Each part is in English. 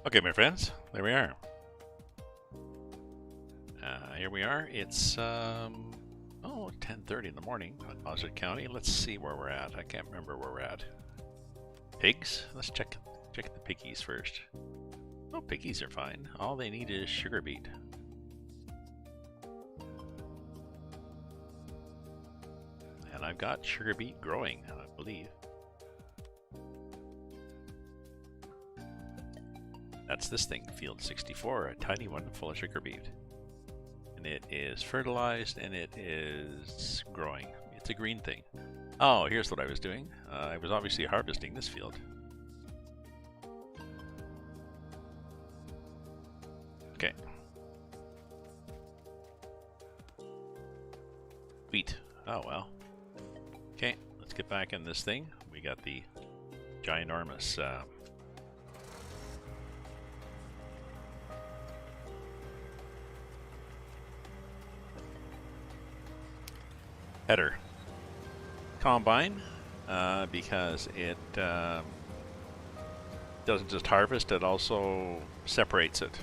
Okay, my friends, there we are. Here we are. It's 10:30 in the morning in Hazzard County. Let's see where we're at. I can't remember where we're at. Pigs? Let's check the piggies first. Oh, piggies are fine. All they need is sugar beet. And I've got sugar beet growing, I believe. That's this thing, Field 64, a tiny one full of sugar beet. And it is fertilized and it is growing. It's a green thing. Oh, here's what I was doing. I was obviously harvesting this field. Okay. Wheat. Oh well. Okay, let's get back in this thing. We got the ginormous header combine because it doesn't just harvest, it also separates it.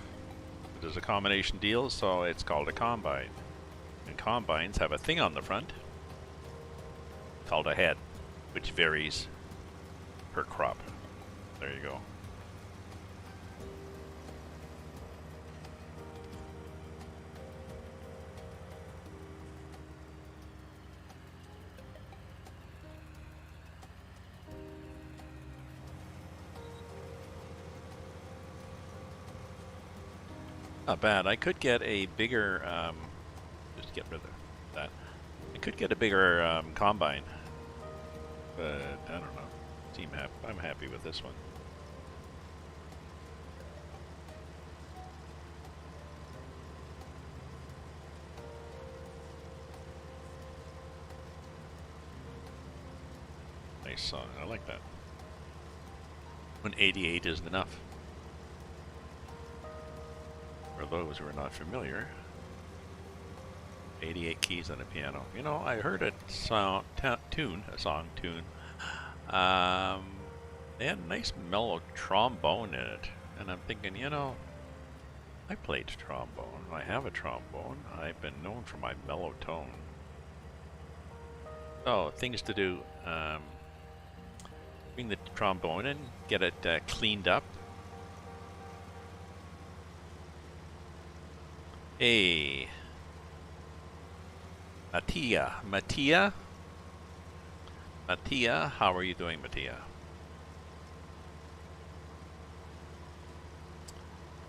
It is a combination deal, so it's called a combine. And combines have a thing on the front called a head, which varies per crop. There you go. Not bad. I could get a bigger, just get rid of that. I could get a bigger combine, but I don't know. I'm happy with this one. Nice song. I like that. When 88 isn't enough. For those who are not familiar, 88 keys on a piano. You know, I heard a song tune. They had a nice mellow trombone in it, and I'm thinking, you know, I played trombone. I have a trombone. I've been known for my mellow tone. Oh, things to do. Bring the trombone in, get it cleaned up. Hey, Mattia, how are you doing, Mattia?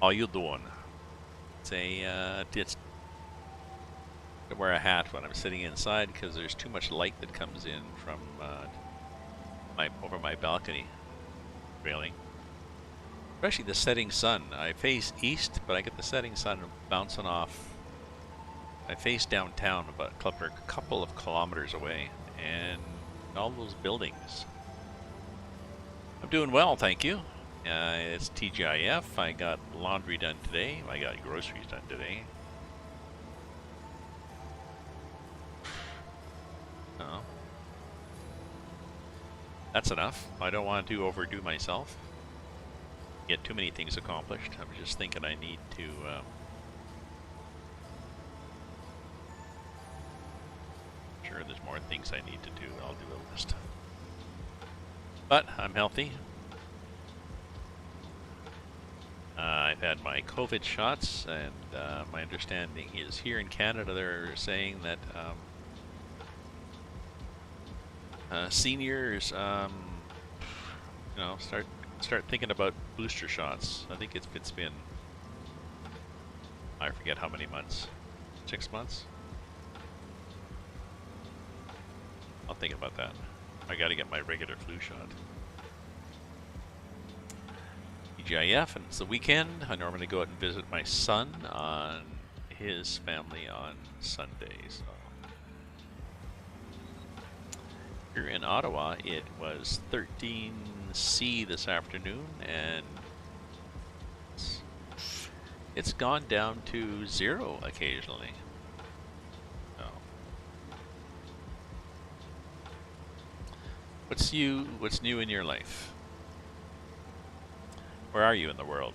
How you doing? Say, just wear a hat when I'm sitting inside because there's too much light that comes in from over my balcony railing. Especially the setting sun. I face east, but I get the setting sun bouncing off. I face downtown about a couple of kilometers away, and all those buildings. I'm doing well, thank you. It's TGIF. I got laundry done today. I got groceries done today. Oh. That's enough. I don't want to overdo myself. Get too many things accomplished. I'm just thinking I need to sure there's more things I need to do. I'll do a list. But I'm healthy. I've had my COVID shots, and my understanding is here in Canada they're saying that seniors you know, start thinking about booster shots. I think it's been, I forget how many months, 6 months? I'll think about that. I gotta get my regular flu shot. TGIF, and it's the weekend. I normally go out and visit my son on his family on Sundays. Here in Ottawa, it was 13°C this afternoon, and it's gone down to 0 occasionally. So, what's new in your life? Where are you in the world?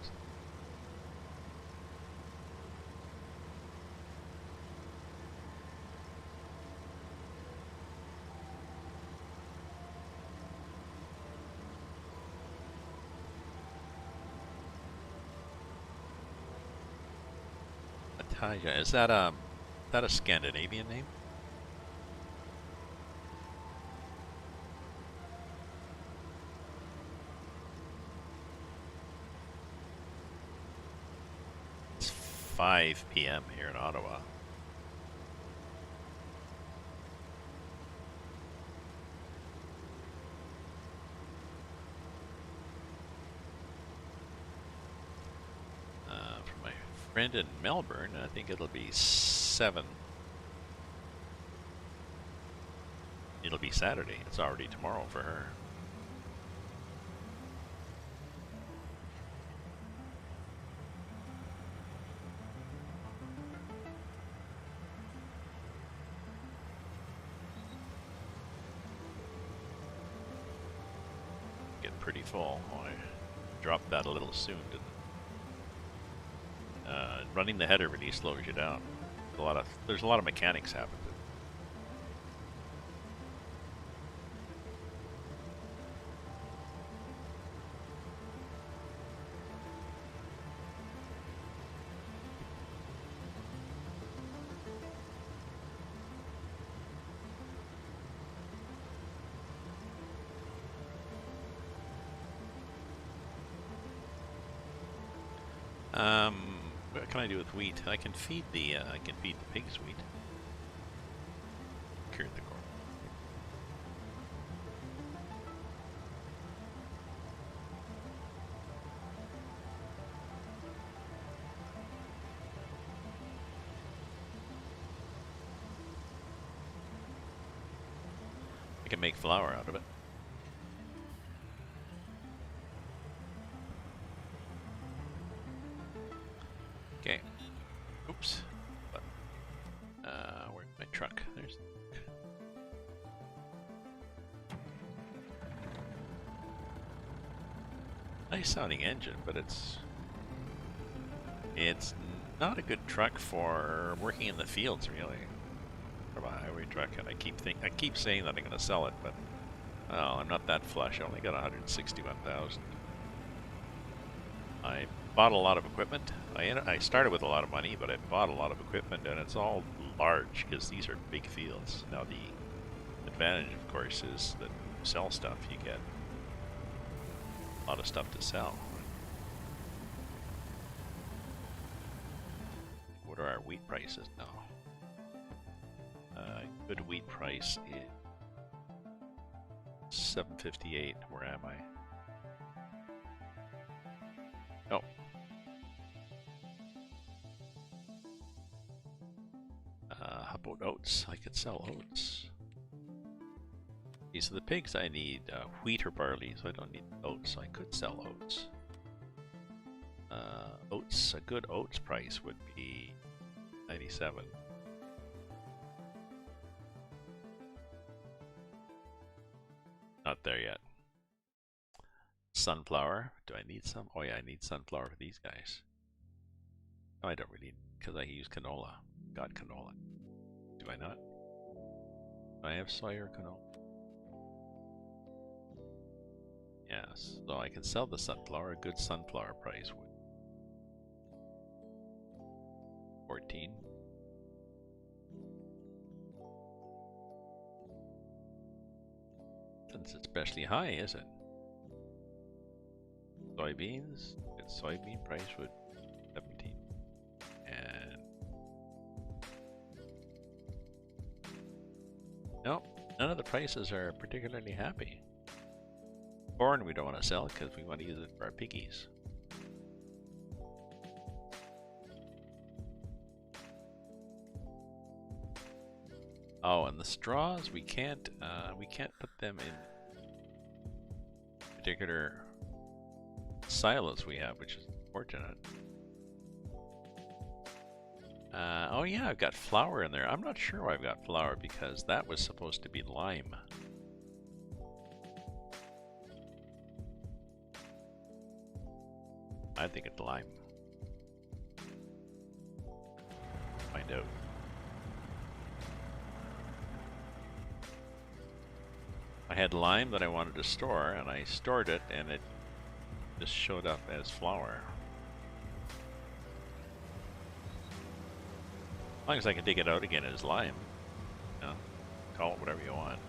Is that a Scandinavian name? It's 5 p.m. here in Ottawa. For my friend in Melbourne, I think it'll be 7. It'll be Saturday. It's already tomorrow for her. Get pretty full. Oh, I dropped that a little soon, didn't I? Running the header really slows you down. There's a lot of mechanics happen. What can I do with wheat? I can feed the pigs wheat. Cured the corn. I can make flour out of it. Okay. Oops. Where's my truck? There's. Nice sounding engine, but it's not a good truck for working in the fields, really. For a highway truck, and I keep saying that I'm going to sell it, but well, I'm not that flush. I only got 161,000. I bought a lot of equipment. I started with a lot of money, but I bought a lot of equipment, and it's all large because these are big fields. Now the advantage, of course, is that when you sell stuff, you get a lot of stuff to sell. What are our wheat prices now? Good wheat price is $7.58. Where am I? Oh. How about oats? I could sell oats. Okay, so the pigs I need wheat or barley, so I don't need oats, so I could sell oats. Oats, a good oats price would be 97. Not there yet. Sunflower. Do I need some? Oh yeah, I need sunflower for these guys. No, I don't really, because I use canola. Got canola. Do I not? Do I have soy or canola? Yes, so I can sell the sunflower. A good sunflower price would 14. It's especially high, is it? Soybeans, its soybean price would 17. And no, none of the prices are particularly happy. Corn we don't want to sell because we want to use it for our piggies. Oh, and the straws we can't put them in particular silos we have, which is unfortunate. Oh yeah, I've got flour in there. I'm not sure why I've got flour because that was supposed to be lime. I think it's lime. Find out. I had lime that I wanted to store, and I stored it, and it just showed up as flour. long as I can dig it out again as lime. You know, call it whatever you want.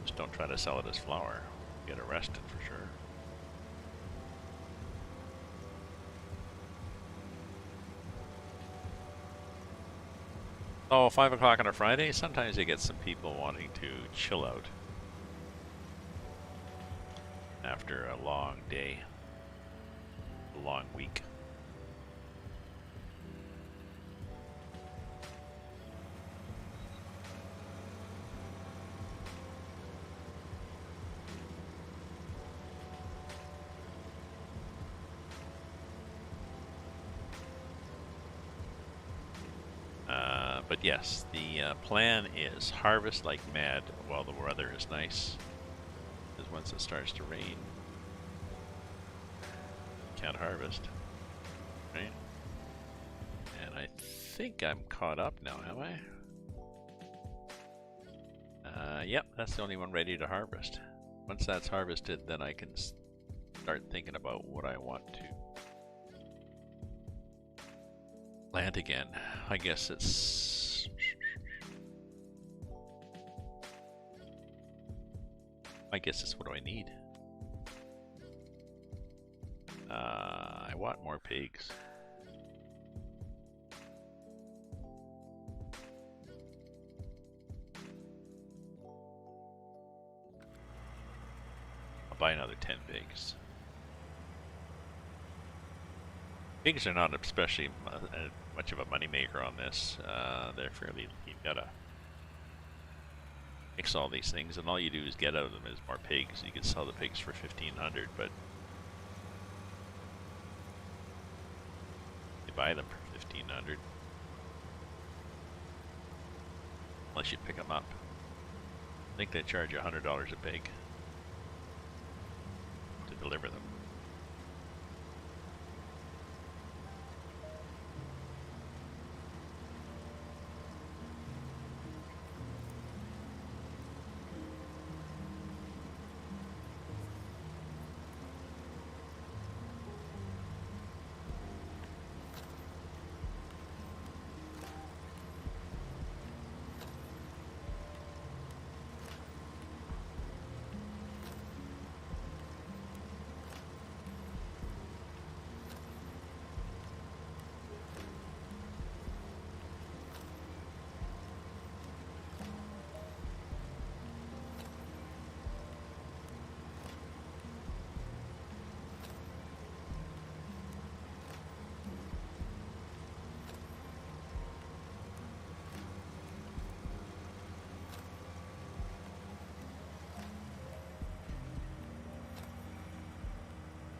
Just don't try to sell it as flour. Get arrested for sure. Oh, 5 o'clock on a Friday? Sometimes you get some people wanting to chill out after a long day, a long week. But yes, the plan is harvest like mad while the weather is nice. Because once it starts to rain, can't harvest, right? And I think I'm caught up now, am I? Yep, that's the only one ready to harvest. Once that's harvested, then I can start thinking about what I want to plant again. I guess it's... what do I need? I want more pigs. I'll buy another 10 pigs. Pigs are not especially much of a moneymaker on this. They're fairly... You've got to mix all these things, and all you do is get out of them is more pigs. You can sell the pigs for 1,500, but you buy them for 1,500 unless you pick them up. I think they charge you $100 a pig to deliver them.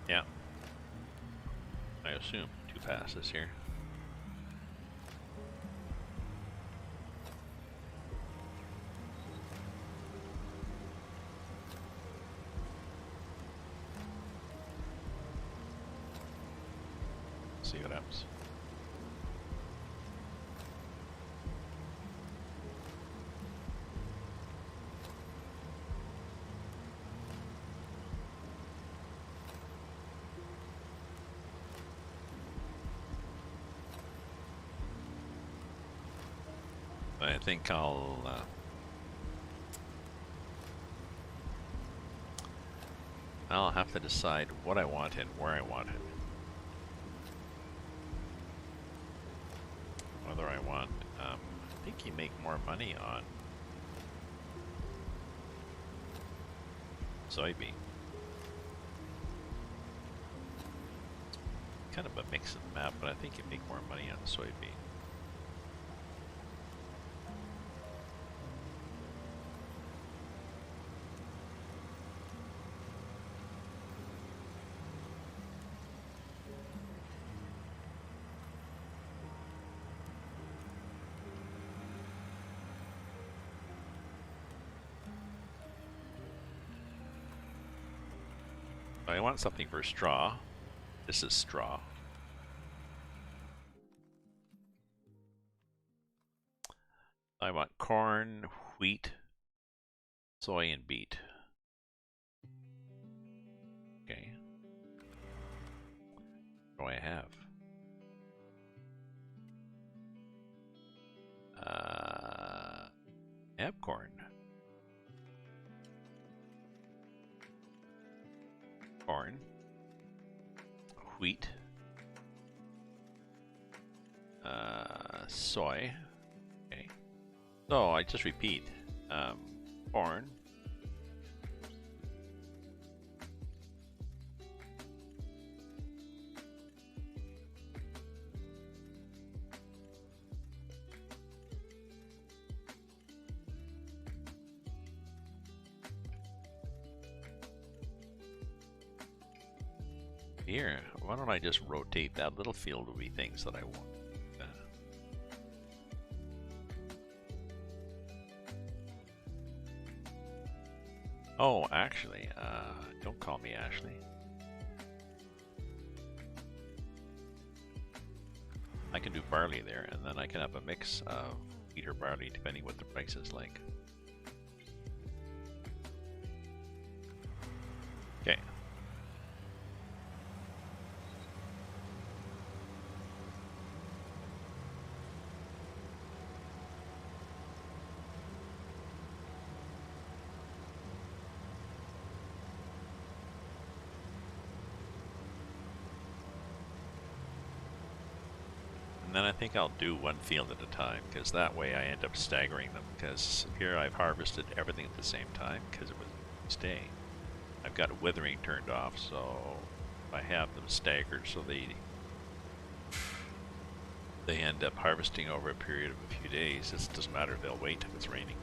Yeah. I assume 2 passes here. See what happens. I think I'll have to decide what I want and where I want it. Whether I want, I think you make more money on soybean. Kind of a mix of the map, but I think you make more money on soybean. I want something for straw. This is straw. I want corn, wheat, soy, and beet. Okay. What do I have? Have corn. Corn. Wheat. Soy. Okay. So I just repeat. Corn. Here, why don't I just rotate that little field of wee things that I want? Oh, actually, don't call me Ashley. I can do barley there, and then I can have a mix of wheat or barley, depending what the price is like. Okay. And then I think I'll do one field at a time, because that way I end up staggering them, because here I've harvested everything at the same time, because it was Wednesday. I've got withering turned off, so I have them staggered so they end up harvesting over a period of a few days. It doesn't matter, they'll wait if it's raining.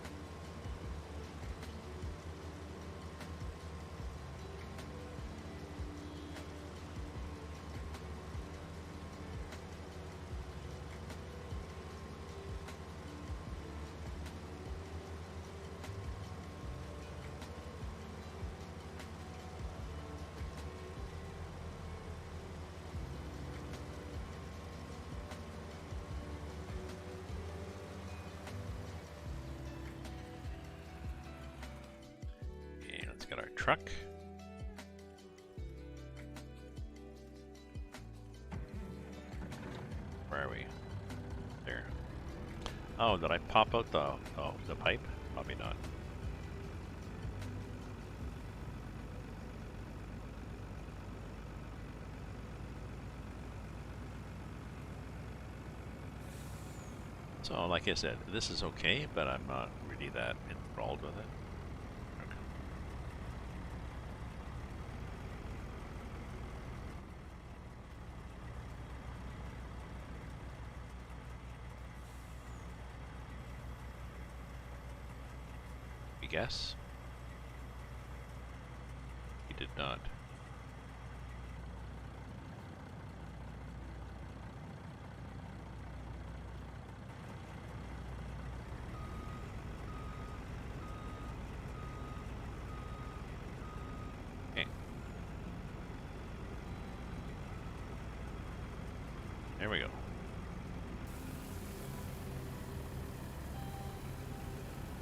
Got our truck. Where are we? There. Oh, did I pop out the pipe? Probably not. So, like I said, this is okay, but I'm not really that enthralled with it. Guess? He did not. Okay. There we go.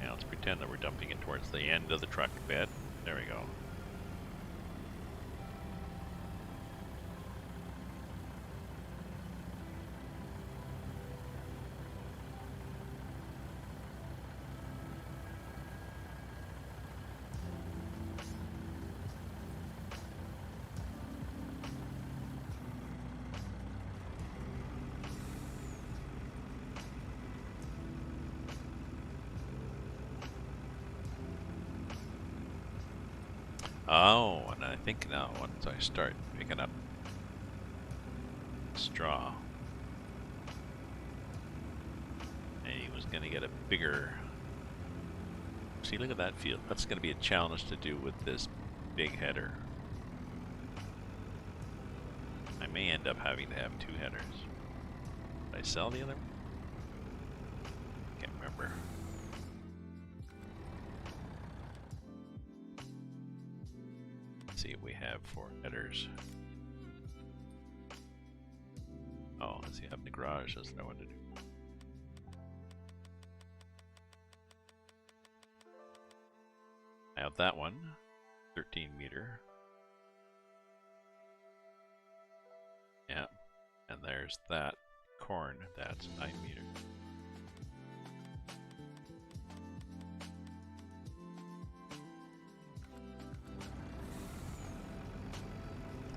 Let's pretend that we're dumping it towards the end of the truck bed. There we go. Oh, and I think now once I start picking up straw, and he was going to get a bigger... See, look at that field. That's going to be a challenge to do with this big header. I may end up having to have two headers. Did I sell the other one? Can't remember. See what we have for headers. Oh, let's see, up in the garage, doesn't know what to do. I have that one, 13 meter. Yeah, and there's that corn, that's 9 meter.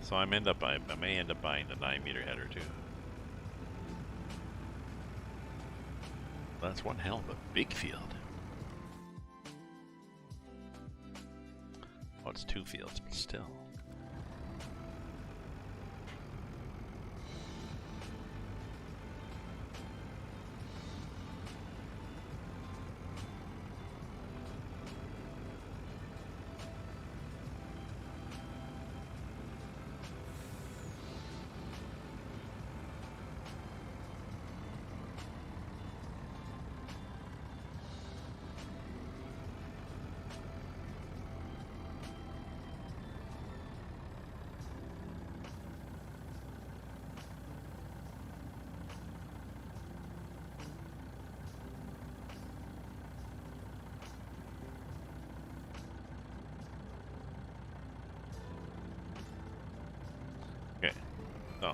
So I may end up buying the 9-meter header too. That's one hell of a big field. Oh, it's 2 fields, but still. Okay. Oh.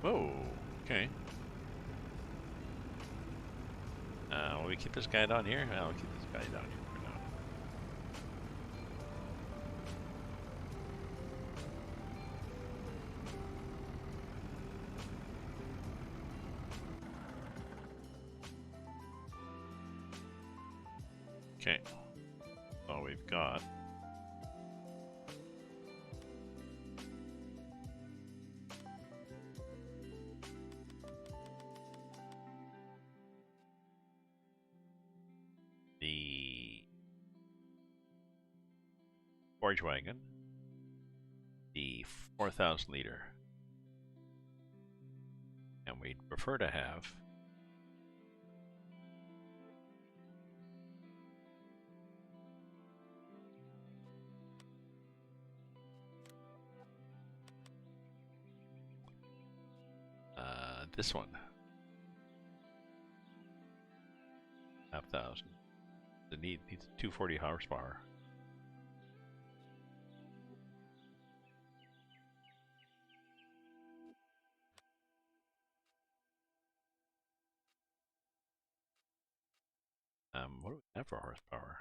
Whoa. Okay. Will we keep this guy down here? I'll keep this guy down here for now. Okay. So we've got the forage wagon, the 4,000 liter, and we'd prefer to have this one, 5,000. It needs 240 horsepower. What do we have for horsepower?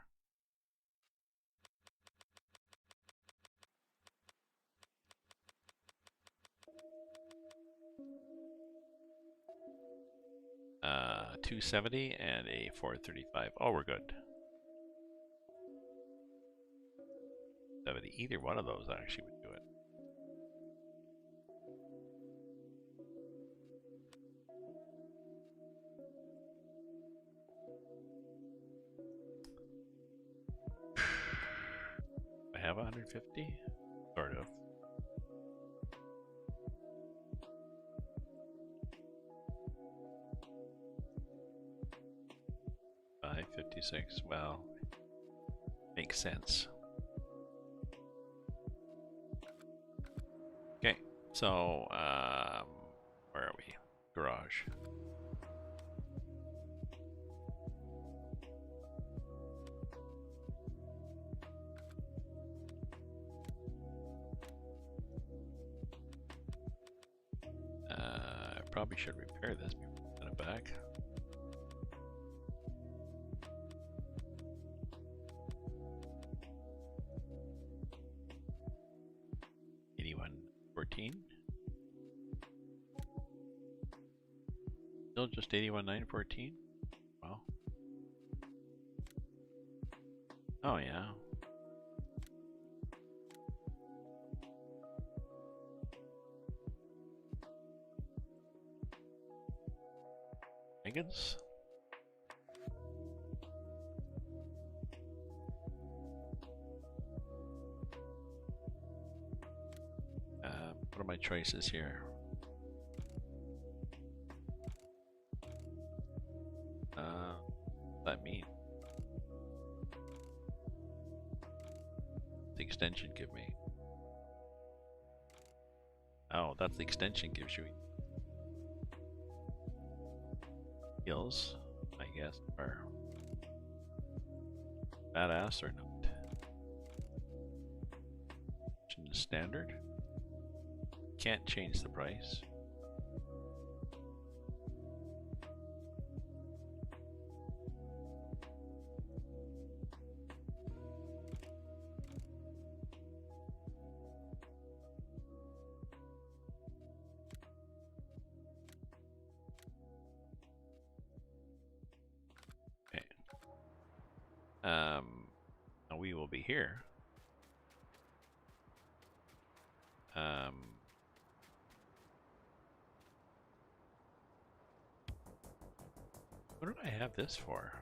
Uh, 270 and a 435. Oh, we're good. 70. Either one of those actually would do it. I have 150? Sort of. $556. Well, makes sense. Okay, so where are we? Garage. I probably should repair this before I send it back. Still just 81,914? Wow. Oh yeah. Higgins? What are my choices here? What does that mean? The extension give me. Oh, that's the extension gives you. Skills, I guess, are badass or not. Standard. Can't change the price. Now we will be here. What do I have this for?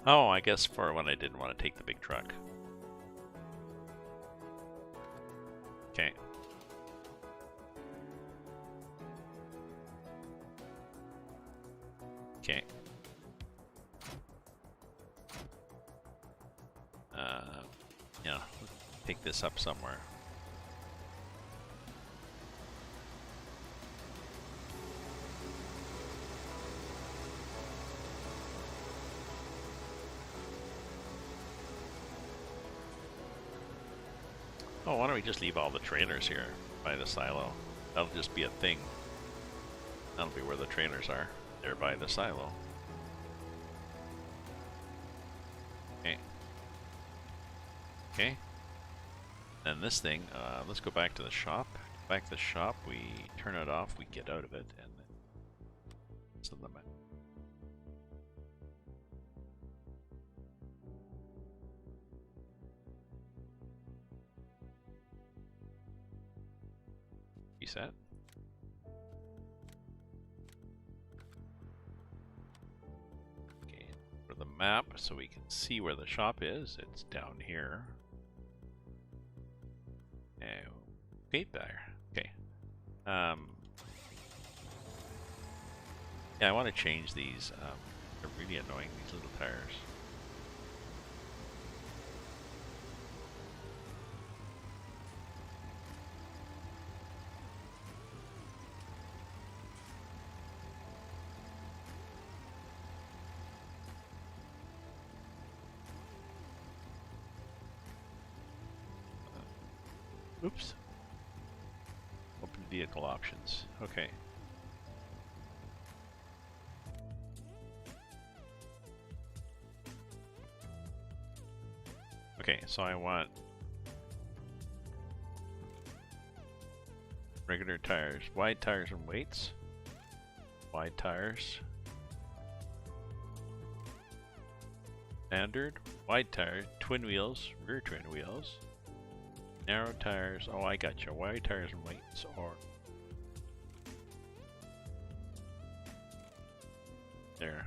Oh, I guess for when I didn't want to take the big truck. Okay. Okay. Yeah, pick this up somewhere. Oh, why don't we just leave all the trailers here by the silo? That'll just be a thing. That'll be where the trailers are. They're by the silo. Okay. Okay. And this thing, let's go back to the shop. Back to the shop, we turn it off, we get out of it, and then it's the limit. Reset. Okay, for the map so we can see where the shop is, it's down here. Okay, there. Okay. Yeah, I want to change these. They're really annoying, these little tires. Oops. Open vehicle options. Okay. Okay, so I want regular tires, wide tires and weights. Wide tires. Standard, wide tires, twin wheels, rear twin wheels. Narrow tires, oh I got you, wide tires and weights, or there.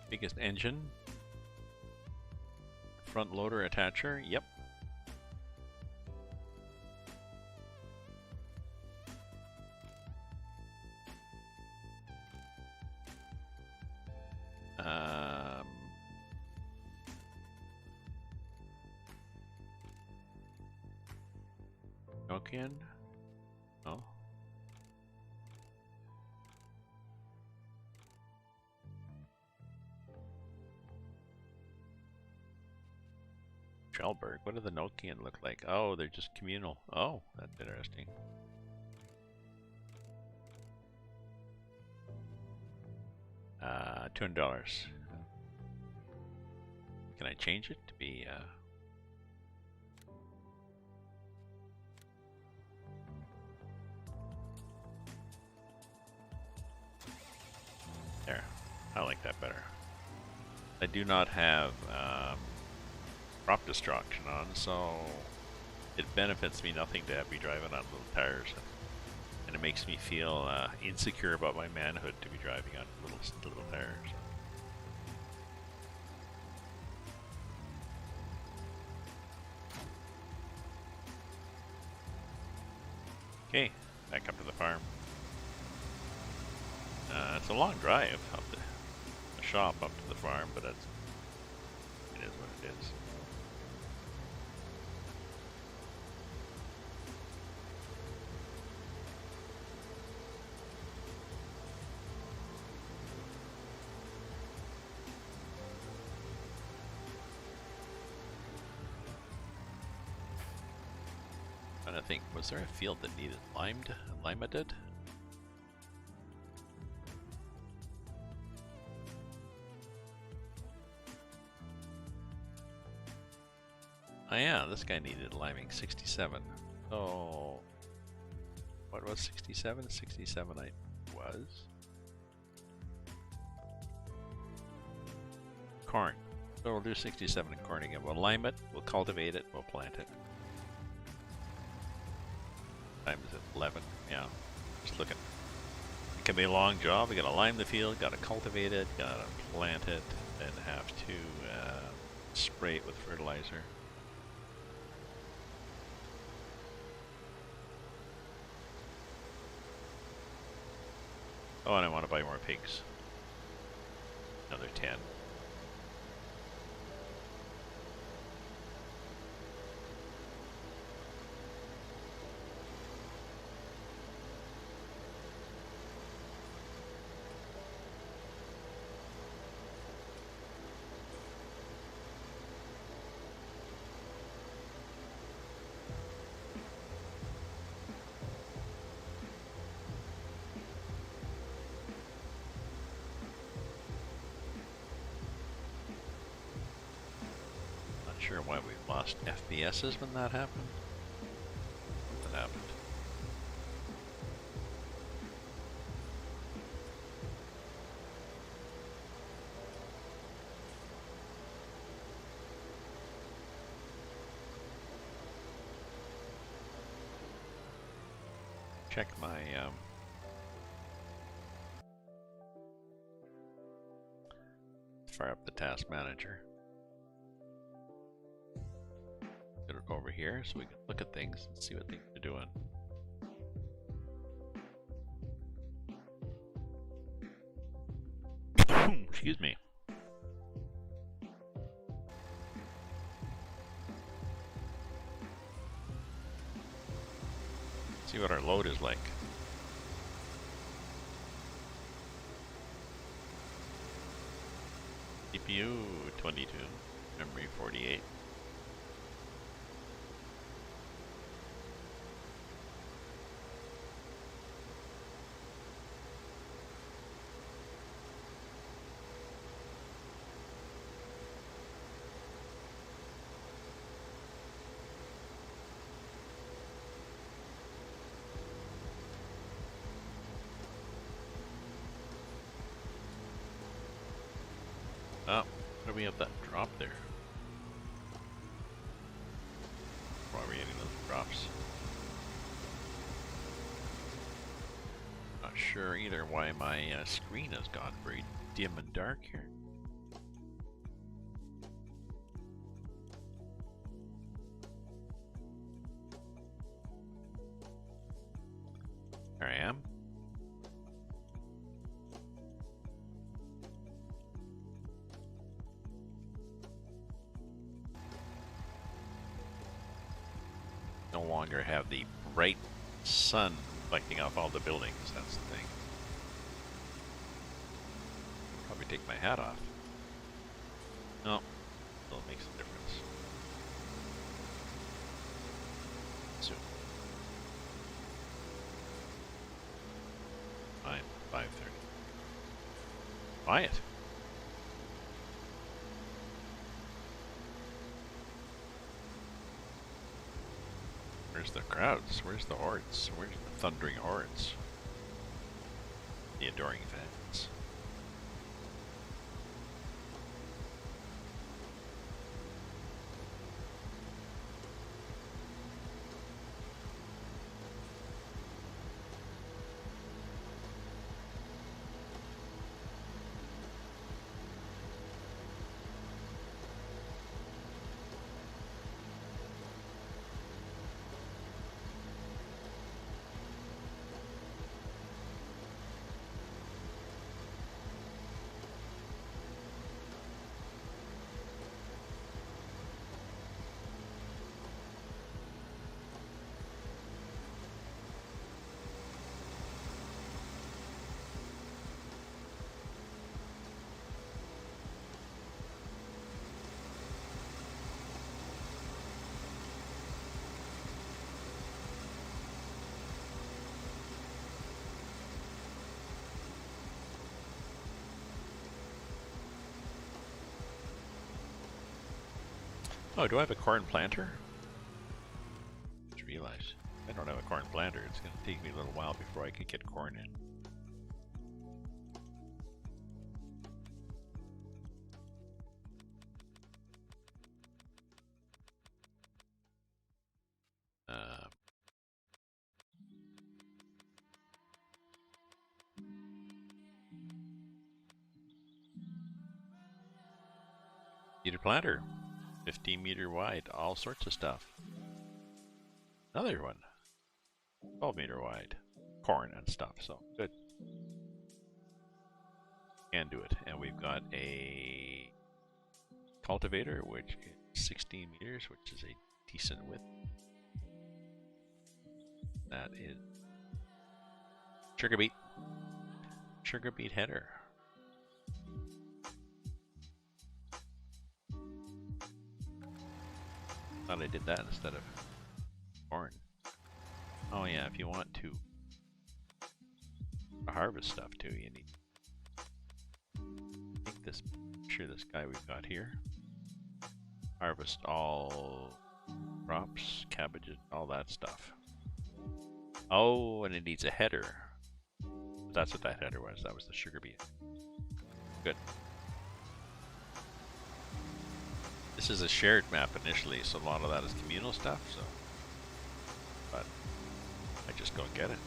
Biggest engine, front loader attacher, yep. Nokian? No. Trelberg, what do the Nokian look like? Oh, they're just communal. Oh, that's interesting. $200. Can I change it to be there? I like that better. I do not have crop destruction on, so it benefits me nothing to be driving on little tires, and it makes me feel insecure about my manhood to be driving on little tires. Okay, back up to the farm. It's a long drive up the shop up to the farm, but it is what it is. think, was there a field that needed limated? Oh yeah, this guy needed liming 67. So, what was 67? 67 I was. Corn. So we'll do 67 in corn again. We'll lime it, we'll cultivate it, we'll plant it. Time is at 11. Yeah, just looking. It can be a long job. We gotta lime the field, gotta cultivate it, gotta plant it, and have to spray it with fertilizer. Oh, and I want to buy more pigs. Another 10. Sure why we lost FPSs when that happened. That happened. Check my fire up the task manager. Get it over here so we can look at things and see what things are doing. Excuse me. See what our load is like. CPU 22, memory 48. Oh, why do we have that drop there? Why are we getting those drops? Not sure either why my screen has gone very dim and dark here. There I am. No longer have the bright sun reflecting off all the buildings, that's the thing. Probably take my hat off. No, still makes a difference. Soon. Fine, 5:30. Buy it. Where's the crowds? Where's the hordes? Where's the thundering hordes? The adoring fans. Oh, do I have a corn planter? Just realized I don't have a corn planter. It's going to take me a little while before I could get corn in. Meter planter, 15-meter wide, all sorts of stuff. Another one, 12-meter wide, corn and stuff. So good, can do it. And we've got a cultivator, which is 16 meters, which is a decent width. That is sugar beet header. Thought I did that instead of corn. Oh yeah, if you want to harvest stuff too, you need. I think this. Sure, this guy we've got here. Harvest all crops, cabbages, all that stuff. Oh, and it needs a header. That's what that header was. That was the sugar beet. Good. This is a shared map initially, so a lot of that is communal stuff, so. But I just go and get it.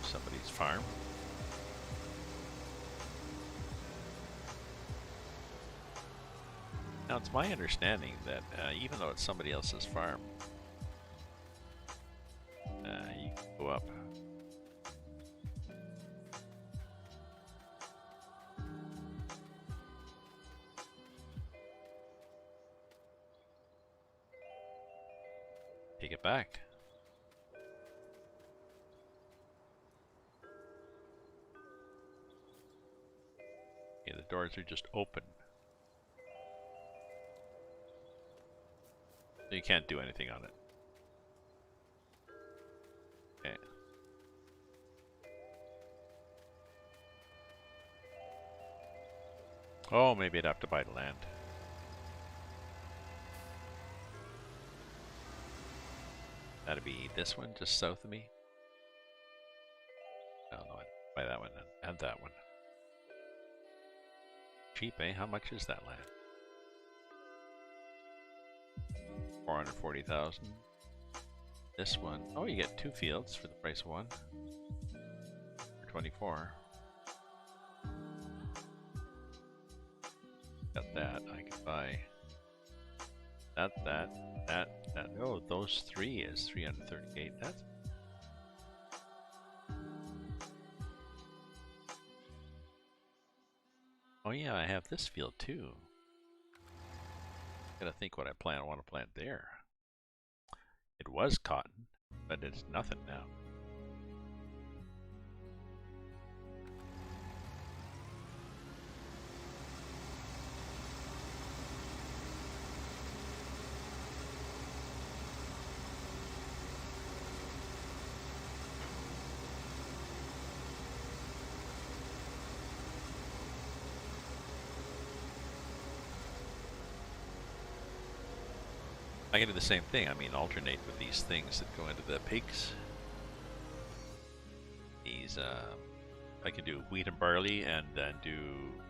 Somebody's farm. Now, it's my understanding that even though it's somebody else's farm, you can go up. Take it back. Okay, the doors are just open. So you can't do anything on it. Okay. Oh, maybe I'd have to buy the land. That'd be this one, just south of me. Oh no, I'd buy that one and that one. Cheap, eh? How much is that land? 440,000. This one, oh, you get 2 fields for the price of one. For 24. Got that. I could buy that. Oh, those 3 is 338. That's. Oh yeah, I have this field too. Gotta think what I want to plant there. It was cotton, but it's nothing now. I can do the same thing. I mean, alternate with these things that go into the pigs. These, I can do wheat and barley, and then do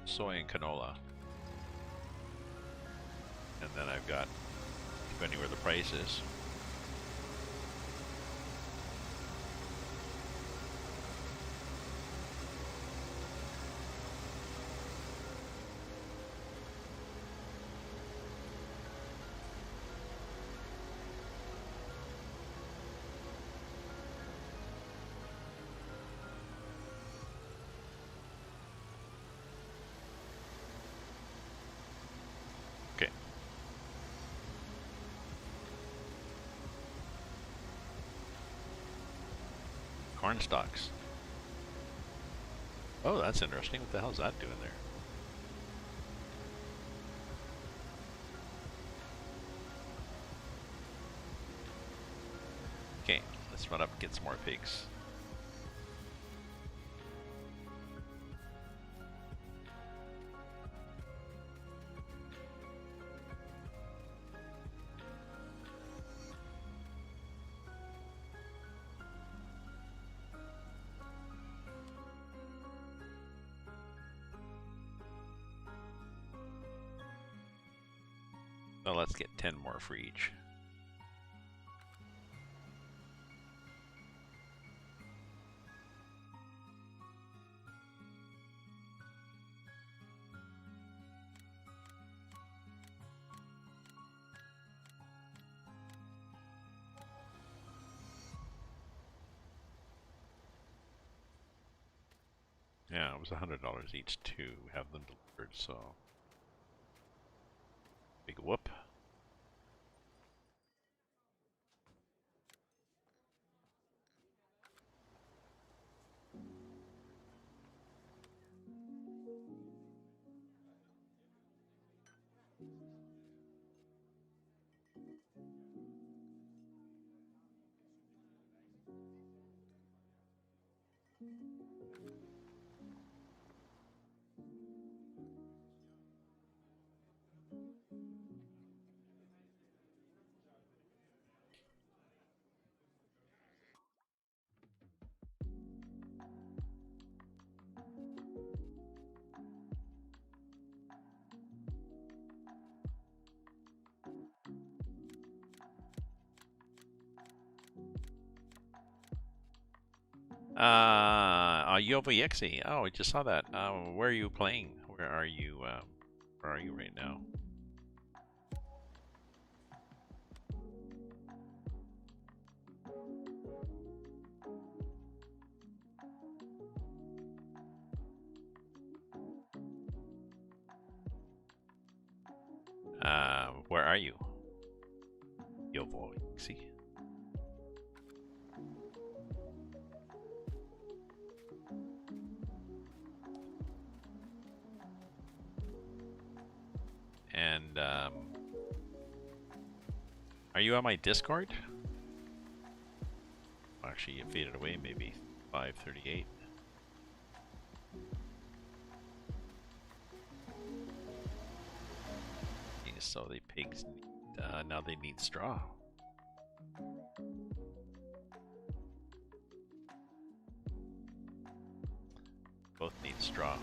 soy and canola. And then I've got, depending where the price is. Corn stalks. Oh, that's interesting. What the hell's that doing there? Okay, let's run up and get some more pigs. So let's get 10 more for each. Yeah, it was $100 each to have them delivered, so big whoop. Yovo oh, I just saw that. Where are you playing? Where are you right now? Where are you? Yovo. And are you on my Discord? Actually, it faded away. Maybe 5:38. So the pigs now they need straw. Both need straw.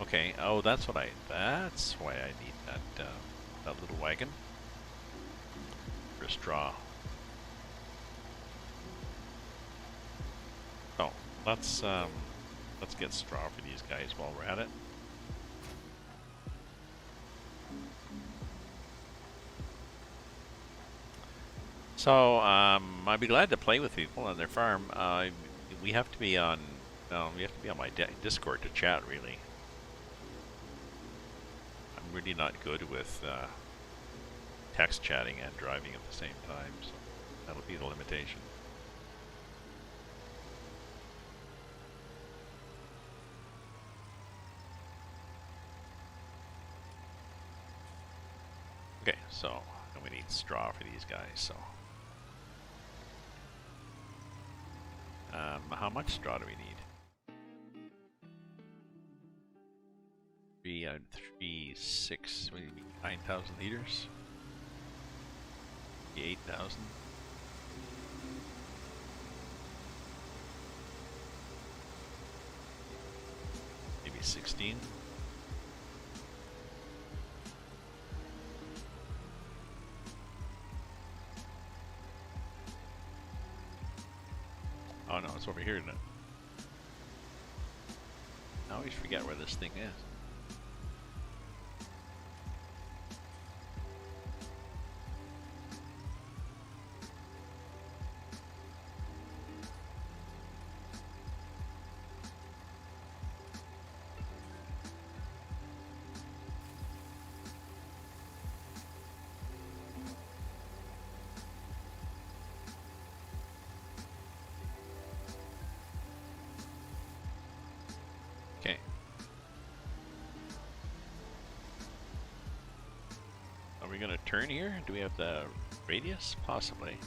Okay. Oh, that's why I need that little wagon for straw. Oh, let's get straw for these guys while we're at it. So, I'd be glad to play with people on their farm. We have to be on my Discord to chat, really. I'm really not good with text chatting and driving at the same time, so that'll be the limitation. Okay, so we need straw for these guys, so. How much straw do we need? 6, 9,000 liters? 8,000? Maybe 16? Oh no, it's over here, isn't it? I always forget where this thing is. Okay. Are we gonna turn here? Do we have the radius? Possibly.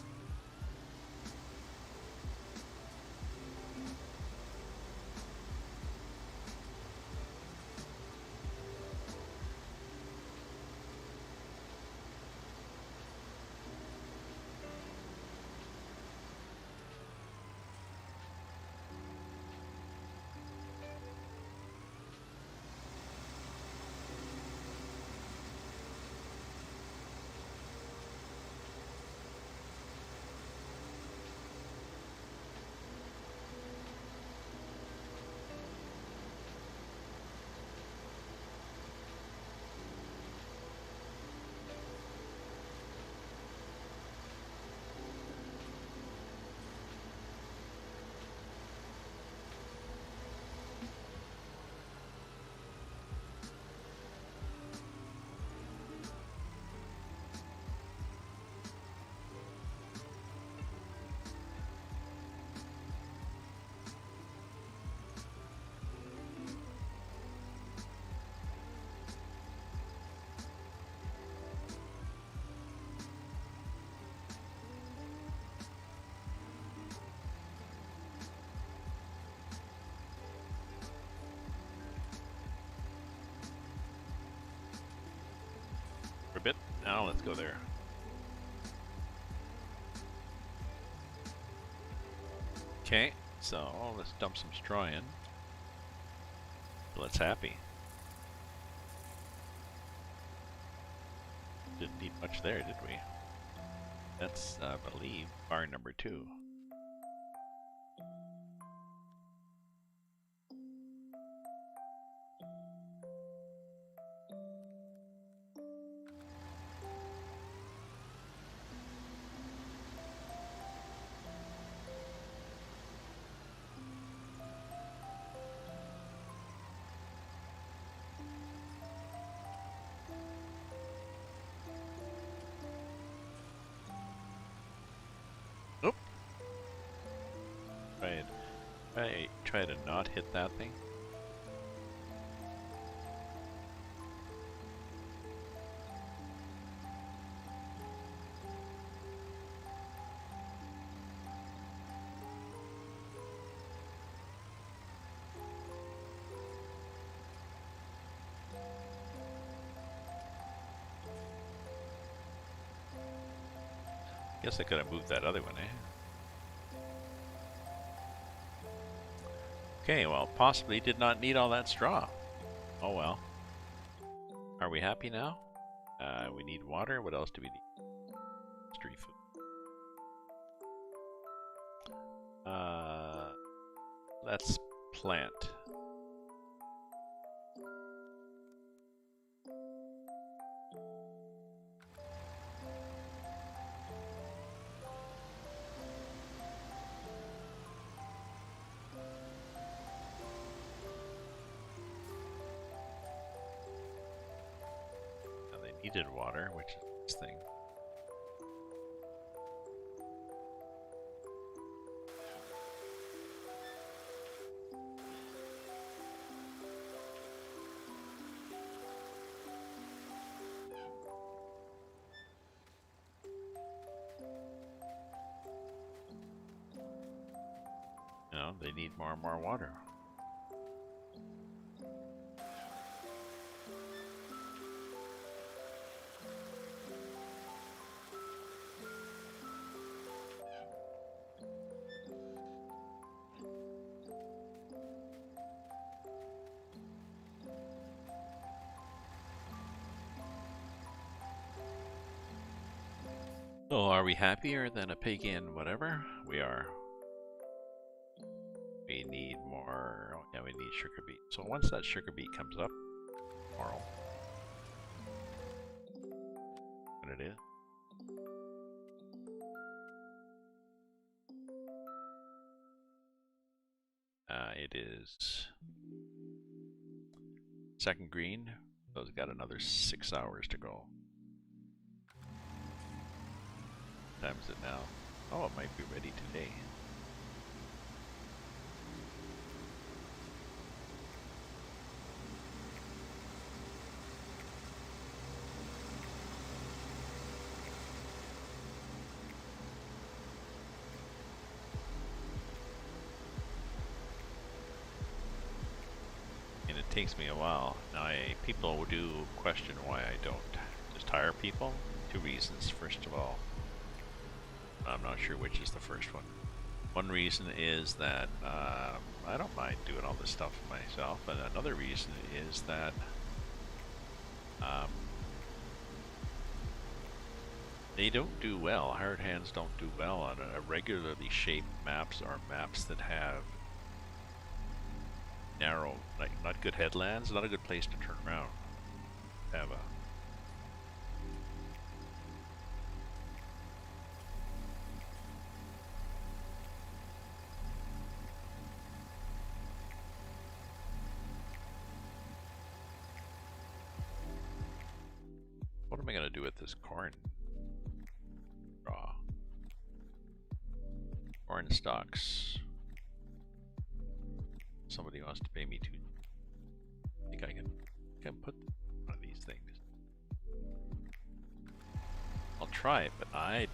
Now let's go there. Okay, so let's dump some straw in. Let's happy. Didn't need much there, did we? That's, I believe, bar number 2. Nope. Try to not hit that thing. Guess I could have moved that other one, eh? Okay, well, possibly did not need all that straw. Oh well. Are we happy now? We need water. What else do we need? Street food. Let's plant. Needed water, which is this thing. No, they need more and more water. So are we happier than a pig in whatever? We are. We need more. Oh, yeah, we need sugar beet. So once that sugar beet comes up, tomorrow, what it is. It is second green. So it's got another 6 hours to go. What time is it now? Oh, it might be ready today. And it takes me a while. Now, people do question why I don't just hire people. 2 reasons. First of all, I'm not sure which is the first one. One reason is that I don't mind doing all this stuff myself, and another reason is that they don't do well. Hired hands don't do well on regularly shaped maps or maps that have narrow, like not good headlands, not a good place to turn around. Have a What am I going to do with this corn? Raw. Corn stalks. Somebody wants to pay me $2. I think I can put one of these things. I'll try it, but I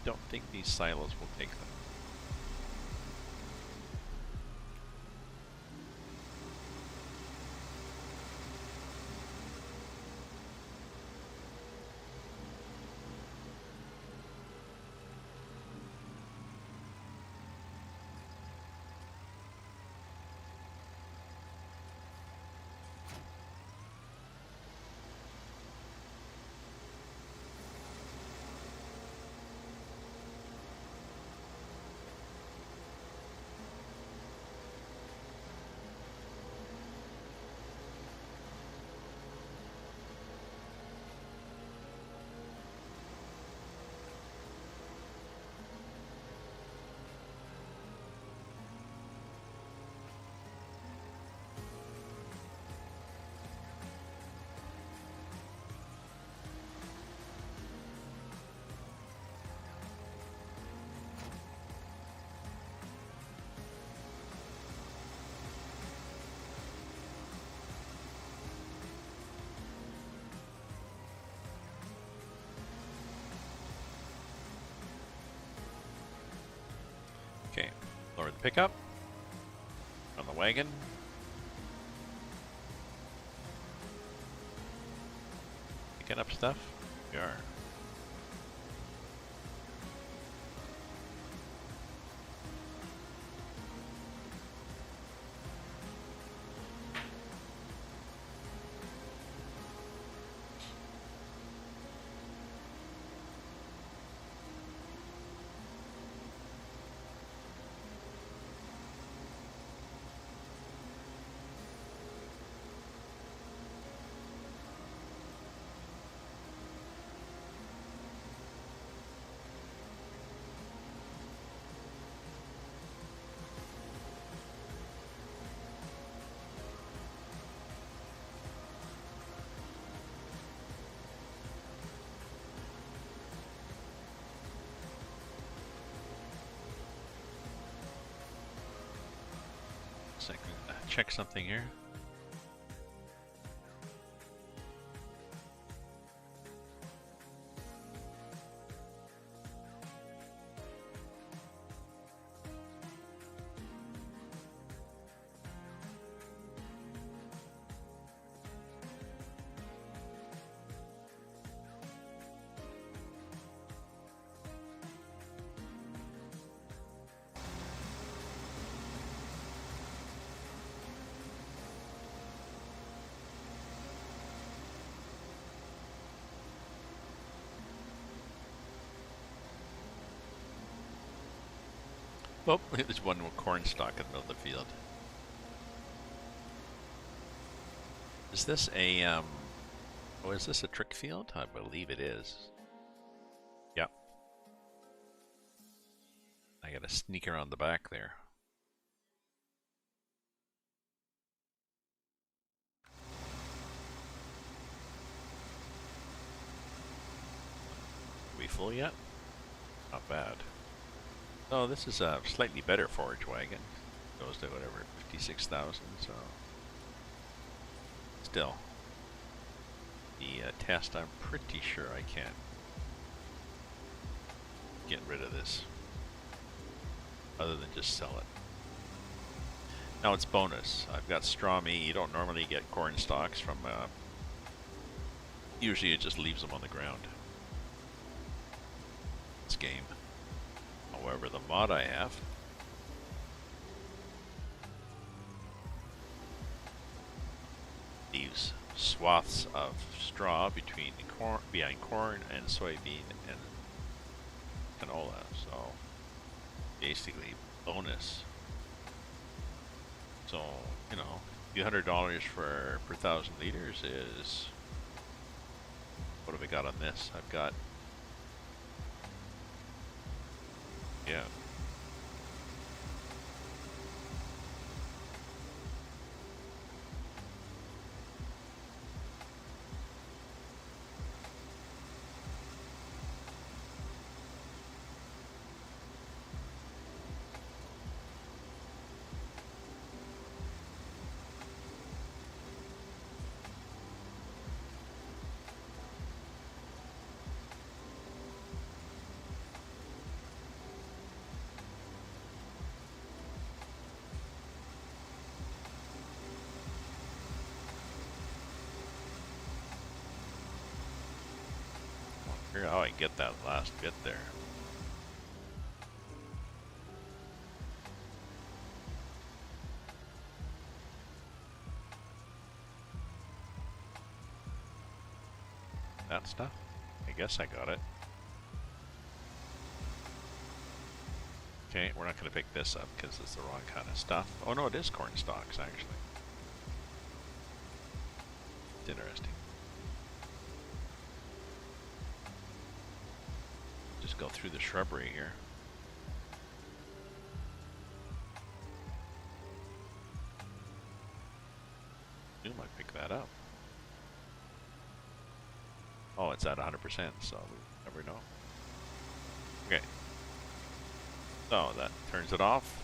don't think these silos will take them. Okay, lower the pickup on the wagon. Picking up stuff. We are. Check something here. Oh, there's one with corn stalk in the middle of the field. Is this a, oh, is this a trick field? I believe it is. Yep. I got a sneaker on the back there. Are we full yet? Not bad. Oh, this is a slightly better forage wagon. Goes to whatever, 56,000, so... Still. The test, I'm pretty sure I can get rid of this. Other than just sell it. Now it's bonus. I've got straw meat. You don't normally get corn stalks from... usually it just leaves them on the ground. It's game. However, the mod I have leaves swaths of straw between corn, behind corn and soybean and canola. So basically bonus. So, you know, a few $100 per 1,000 liters is, what have we got on this? I've got, yeah. How I get that last bit there. That stuff? I guess I got it. Okay, we're not going to pick this up because it's the wrong kind of stuff. Oh no, it is corn stalks actually. It's interesting. Just go through the shrubbery here. You might pick that up. Oh, it's at 100%, so we never know. Okay. So that turns it off.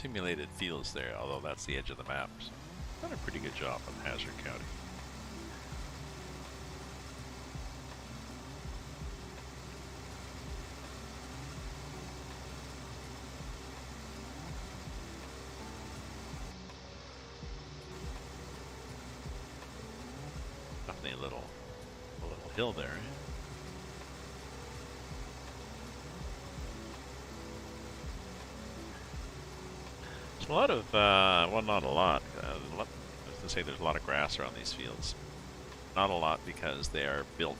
simulated fields there, although that's the edge of the map. So done a pretty good job on Hazzard County. Definitely a little hill there. There's a lot of, well, not a lot. I was going to say there's a lot of grass around these fields. Not a lot because they are built,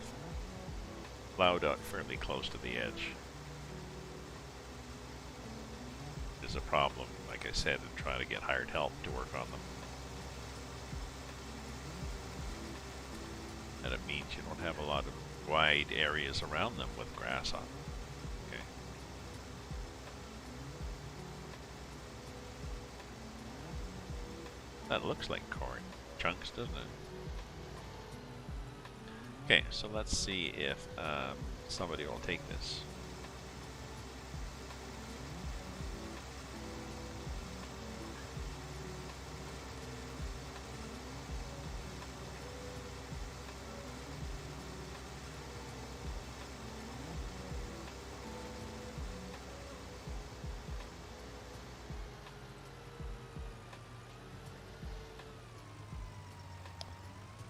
plowed out fairly close to the edge. There's a problem, like I said, in trying to get hired help to work on them. And it means you don't have a lot of wide areas around them with grass on them. Okay. That looks like corn chunks, doesn't it? Okay, so let's see if somebody will take this.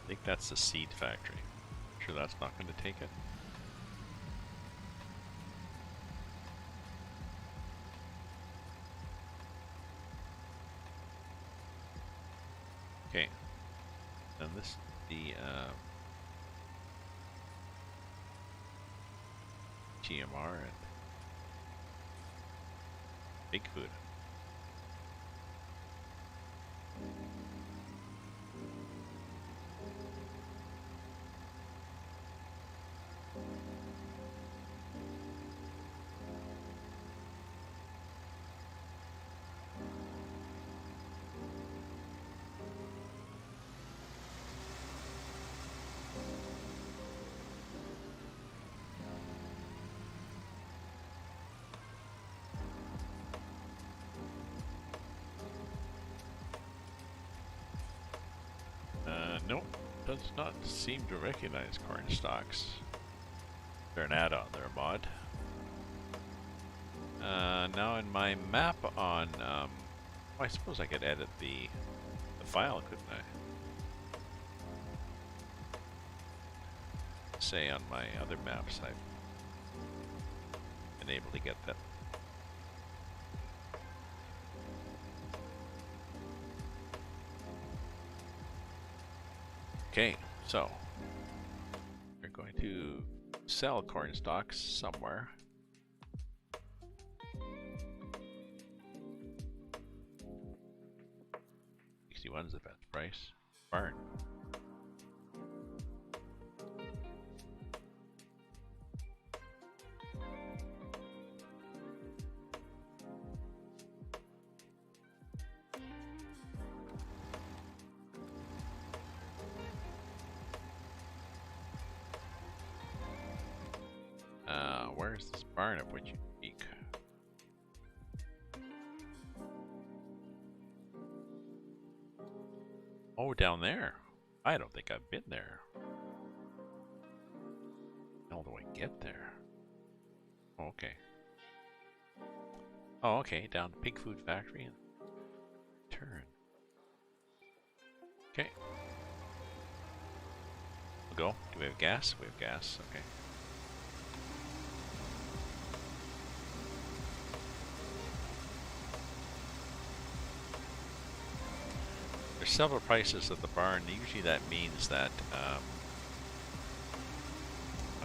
I think that's the seed factory. Sure that's not going to take it. Okay. And this is the GMR and Bigfoot. Nope, does not seem to recognize corn stalks. They're an add-on, they're a mod. Now in my map on, well, I suppose I could edit the file, couldn't I? Say on my other maps I've been able to get that. Okay, so we're going to sell corn stalks somewhere. 61's the best price. Barn. Where's this barn of which you speak? Oh, down there. I don't think I've been there. How do I get there? Oh, okay. Oh, okay. Down to Pig Food Factory and turn. Okay. We'll go. Do we have gas? We have gas. Okay. There's several prices at the barn. Usually that means that, I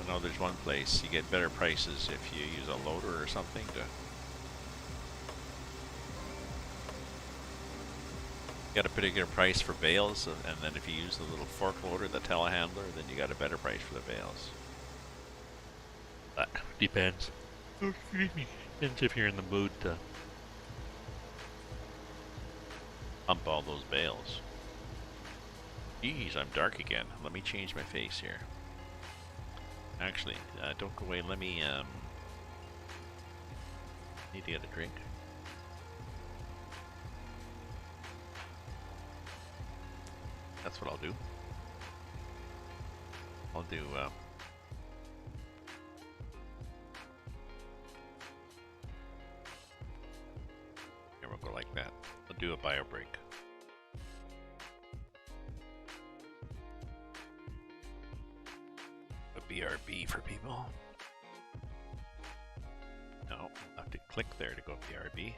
know there's one place you get better prices if you use a loader or something to get a particular price for bales, and then if you use the little fork loader, the telehandler, then you got a better price for the bales. That depends. Oh, excuse me. Depends if you're in the mood to pump all those bales. Geez, I'm dark again. Let me change my face here. Actually, don't go away. Let me, need to get a drink. That's what I'll do. I'll do. Here we'll go like that. I'll do a bio break. A BRB for people. No, I'll have to click there to go BRB.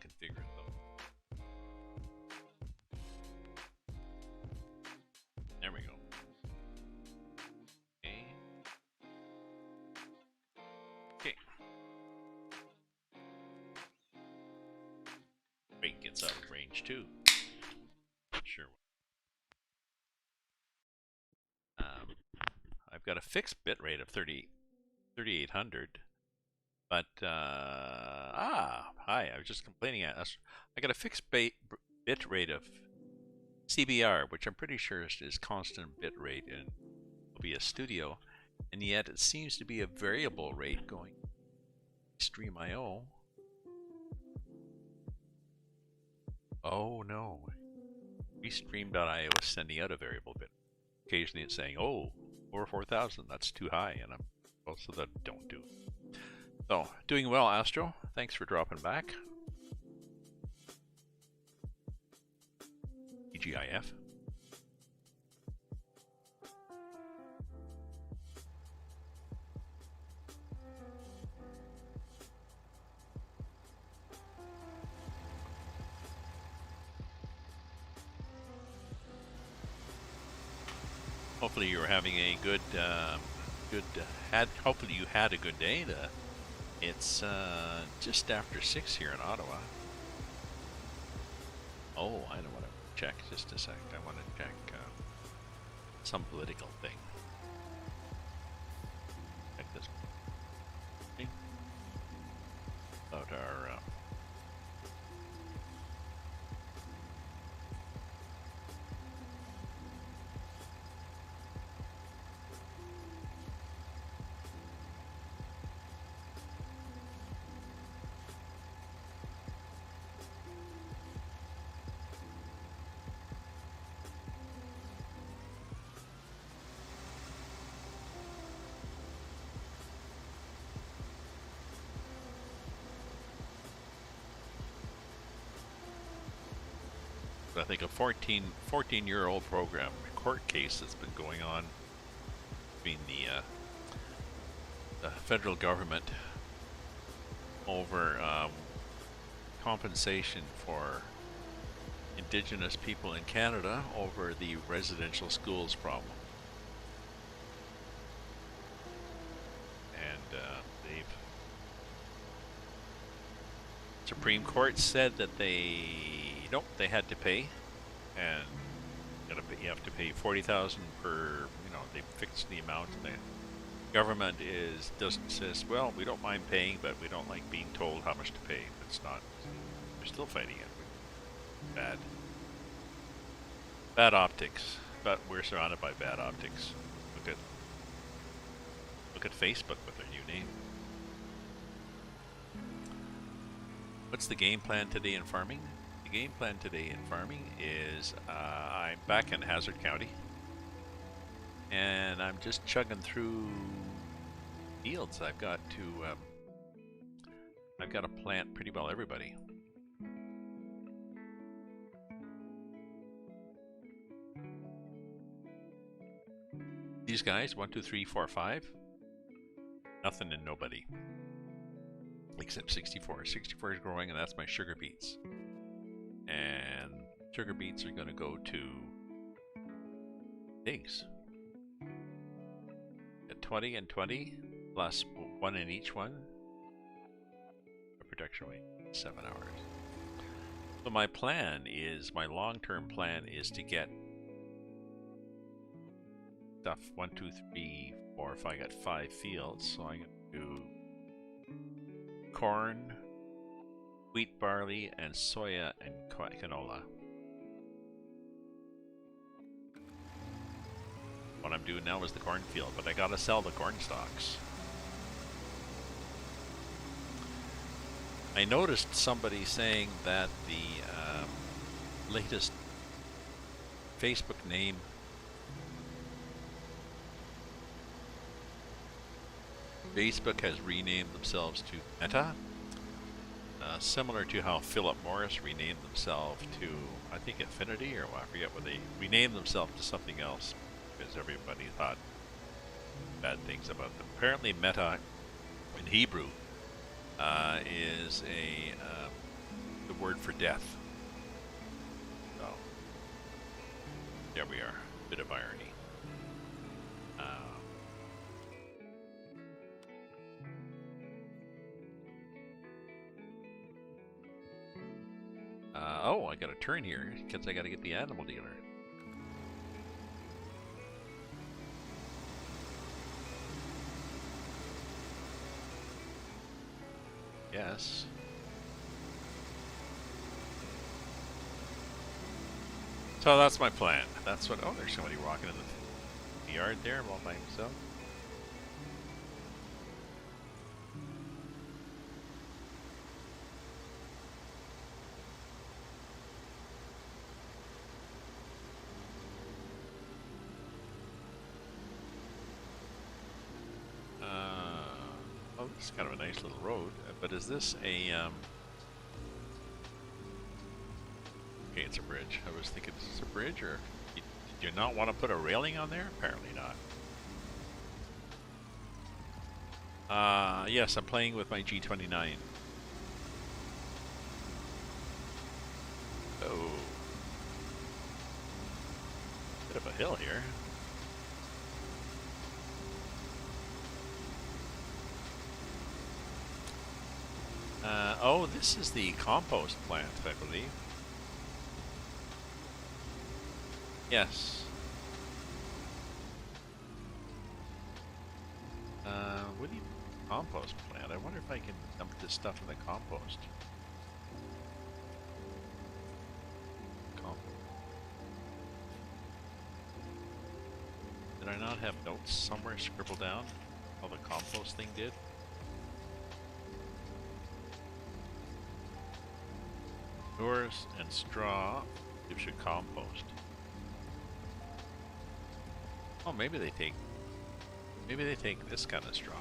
Configure it though. There we go. Okay. Okay. Rate gets out of range too. Sure. I've got a fixed bit rate of 3800. But, hi, I was just complaining. I got a fixed bit rate of CBR, which I'm pretty sure is constant bit rate in OBS Studio, and yet it seems to be a variable rate going Stream.io. Oh no, Restream.io is sending out a variable bit. Occasionally it's saying, oh, over 4,000, that's too high, and I'm also that don't do it. So, doing well, Astro. Thanks for dropping back. TGIF. Hopefully you were having a good, hopefully you had a good day. It's just after 6 here in Ottawa. Oh, I know what I want to check. Just a sec. I want to check some political thing. Check this. Okay. About our I think a 14-year-old program court case that's been going on between the federal government over compensation for Indigenous people in Canada over the residential schools problem. And they've Supreme Court said that they had to pay, and you have to pay $40,000 per. They fixed the amount, and government doesn't says, well, we don't mind paying, but we don't like being told how much to pay. It's not. They're still fighting it. Bad optics. But we're surrounded by bad optics. Look at Facebook with their new name. What's the game plan today in farming? The game plan today in farming is I'm back in Hazzard County, and I'm just chugging through fields. I've got to plant pretty well everybody. These guys, 1, 2, 3, 4, 5, nothing and nobody. Except 64. 64 is growing, and that's my sugar beets. And sugar beets are going to go to pigs. At 20 and 20, plus 1 in each one. Production weight, 7 hours. So my long-term plan is to get stuff 1, 2, 3, 4, 5. I got 5 fields, so I'm going to do corn, wheat, barley, and soya and canola. What I'm doing now is the cornfield, but I gotta sell the corn stalks. I noticed somebody saying that the latest Facebook name Facebook has renamed themselves to Meta, similar to how Philip Morris renamed themselves to, I think, Affinity, or I forget what they renamed themselves to something else because everybody thought bad things about them. Apparently, Meta in Hebrew is the word for death. So there we are. Bit of irony. Oh, I got to turn here because I got to get the animal dealer. Yes. So that's my plan. That's what. Oh, there's somebody walking in the yard there all by himself. It's kind of a nice little road, but is this a, okay, it's a bridge. I was thinking, is this a bridge, or did you not want to put a railing on there? Apparently not. Yes, I'm playing with my G29. Oh. Bit of a hill here. Oh, this is the compost plant, I believe. Yes. What do you compost plant? I wonder if I can dump this stuff in the compost. Did I not have notes somewhere scribbled down? How the compost thing did? Manures and straw gives you compost. Oh, maybe they take this kind of straw.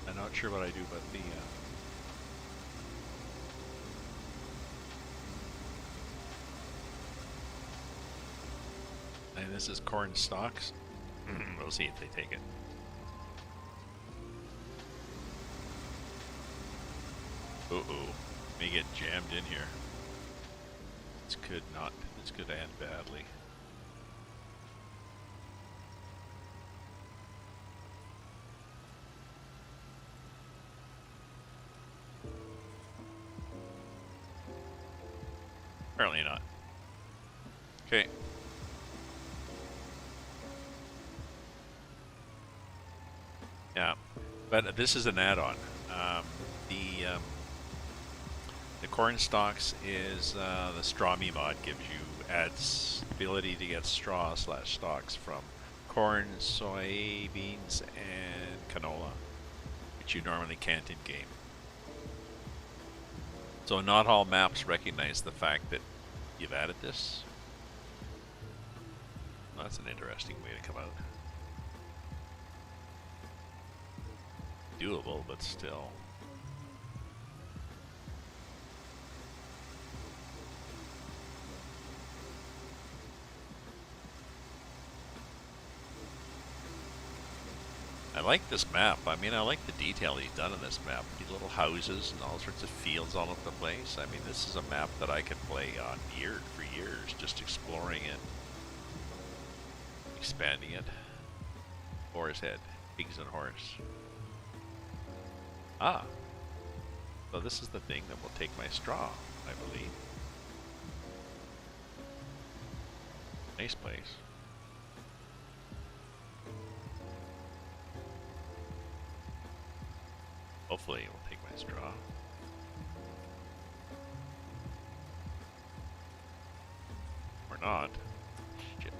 I'm not sure what I do about the and this is corn stalks. We'll see if they take it. Uh-oh. May get jammed in here. This could end badly. Apparently not. Okay. Yeah. But this is an add-on. The corn stalks is the straw me mod gives you adds ability to get straw/stalks from corn, soybeans, and canola, which you normally can't in game. So not all maps recognize the fact that you've added this. Well, that's an interesting way to come out. Doable, but still. I like this map. I mean, I like the detail he's done in this map. These little houses and all sorts of fields all over the place. I mean, this is a map that I could play on for years, just exploring it, expanding it. Boar's Head, pigs and horse. Ah, so this is the thing that will take my straw, I believe. Nice place. Hopefully it will take my straw. Or not. Shit.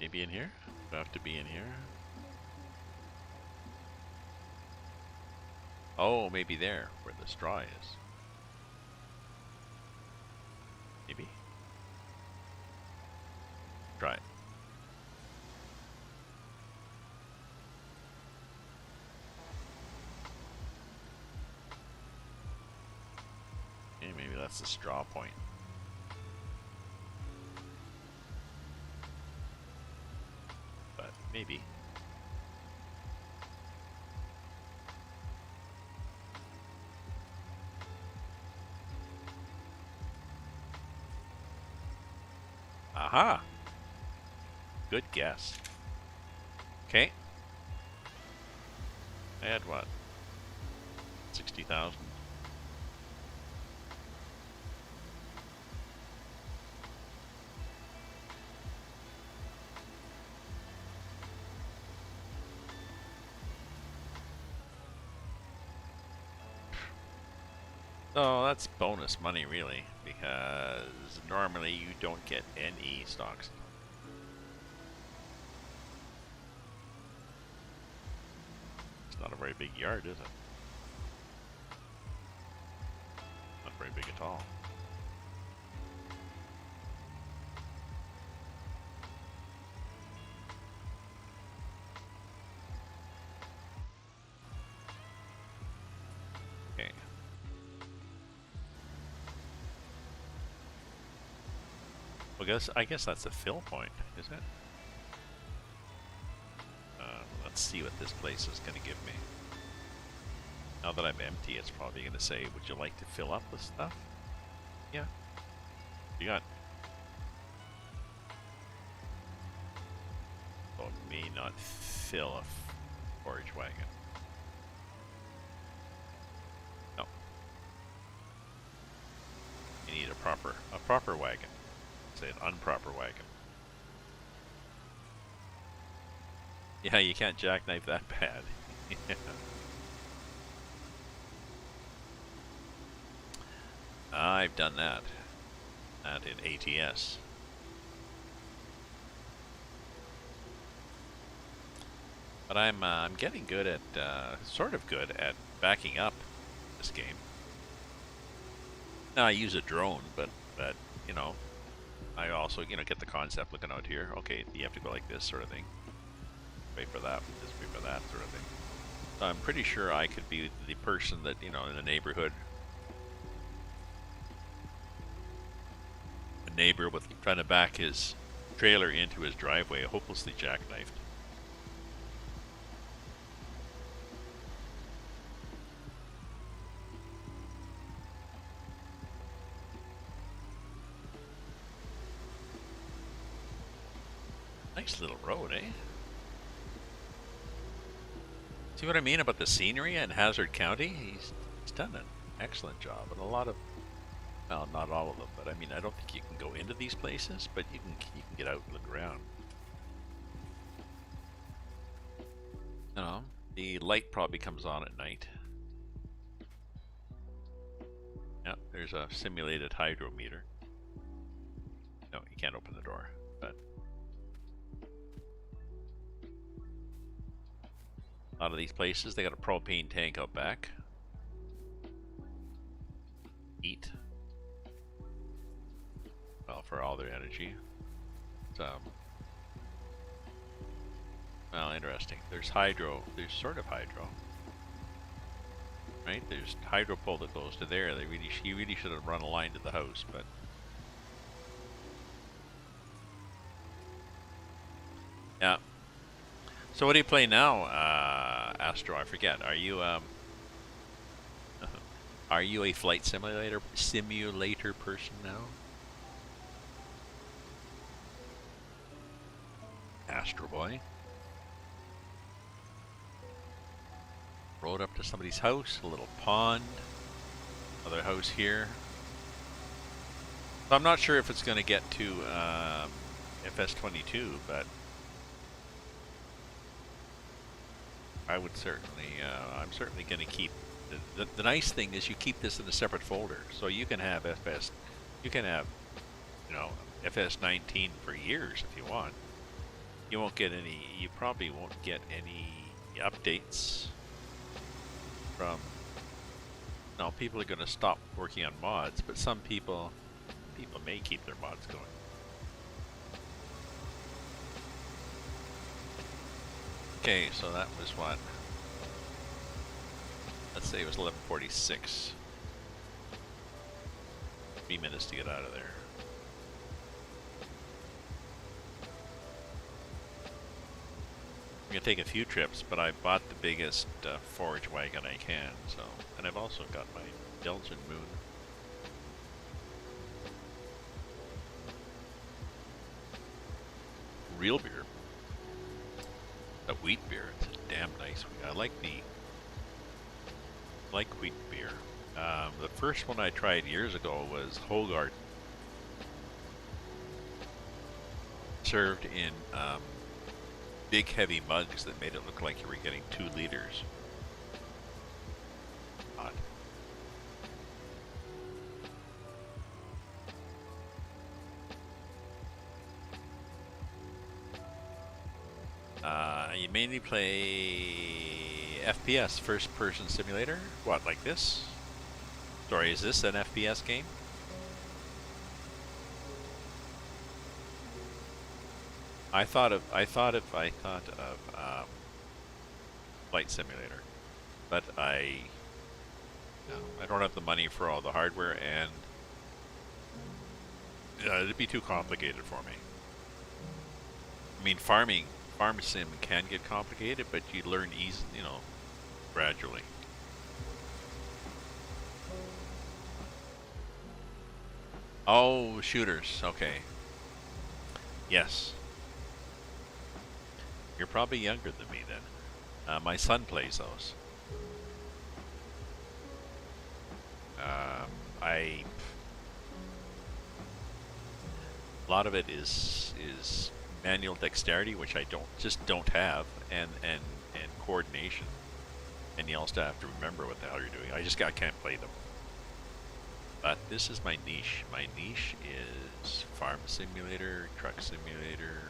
Maybe in here? Do I have to be in here? Oh, maybe there, where the straw is. Maybe. Try it. Okay, maybe that's the straw point. But maybe. Aha! Good guess. Okay. I had what? 60,000. Oh, that's bonus money, really, because normally you don't get any stocks. It's not a very big yard, is it? Not very big at all. Okay. Well, I guess that's a fill point, is it? Let's see what this place is going to give me. Now that I'm empty, it's probably going to say, would you like to fill up with stuff? Yeah. You got... Oh, it may not fill a forage wagon. No. You need a proper wagon. Say an unproper wagon. Yeah, you can't jackknife that bad. Yeah. I've done that. That in ATS. But I'm getting good at, sort of good at backing up this game. Now I use a drone, but you know, I also get the concept looking out here. Okay, you have to go like this sort of thing. Wait for that, just wait for that sort of thing. So I'm pretty sure I could be the person that, in the neighborhood. A neighbor with trying to back his trailer into his driveway, hopelessly jackknifed. Nice little road, eh? See what I mean about the scenery in Hazzard County? He's done an excellent job, and a lot of, well, not all of them, but I mean, I don't think you can go into these places, but you can get out and look around. You know, the light probably comes on at night. Yeah, there's a simulated hydrometer. No, you can't open the door, but a lot of these places, they got a propane tank out back. Heat. Well, for all their energy. Well, interesting. There's hydro. There's sort of hydro. Right? There's hydro pole that goes to there. You really should have run a line to the house, but yeah. So what do you play now, Astro? I forget. Are you are you a flight simulator person now? Astro Boy. Rode up to somebody's house, a little pond, another house here. So I'm not sure if it's going to get to FS22, but I would certainly, I'm certainly going to keep. The nice thing is you keep this in a separate folder, so you can have you can have, you know, FS19 for years if you want. You won't get any. You probably won't get any updates from. No, people are going to stop working on mods, but some people may keep their mods going. Okay, so that was what? Let's say it was 11:46. 3 minutes to get out of there. I'm gonna take a few trips, but I bought the biggest forage wagon I can, so, and I've also got my Belgian Moon. Real beer. A wheat beer. It's a damn nice one. I like wheat beer. The first one I tried years ago was Hogard. Served in big heavy mugs that made it look like you were getting 2 liters. Odd. You mainly play FPS, first person simulator? What, like this? Sorry, is this an FPS game? I thought of Flight Simulator, but I don't have the money for all the hardware, and it'd be too complicated for me. I mean, farm sim can get complicated, but you learn easy, you know, gradually. Oh, shooters. Okay. Yes. You're probably younger than me then. My son plays those. A lot of it is manual dexterity, which I don't have, and coordination, and you also have to remember what the hell you're doing. I can't play them. But this is my niche. My niche is farm simulator, truck simulator,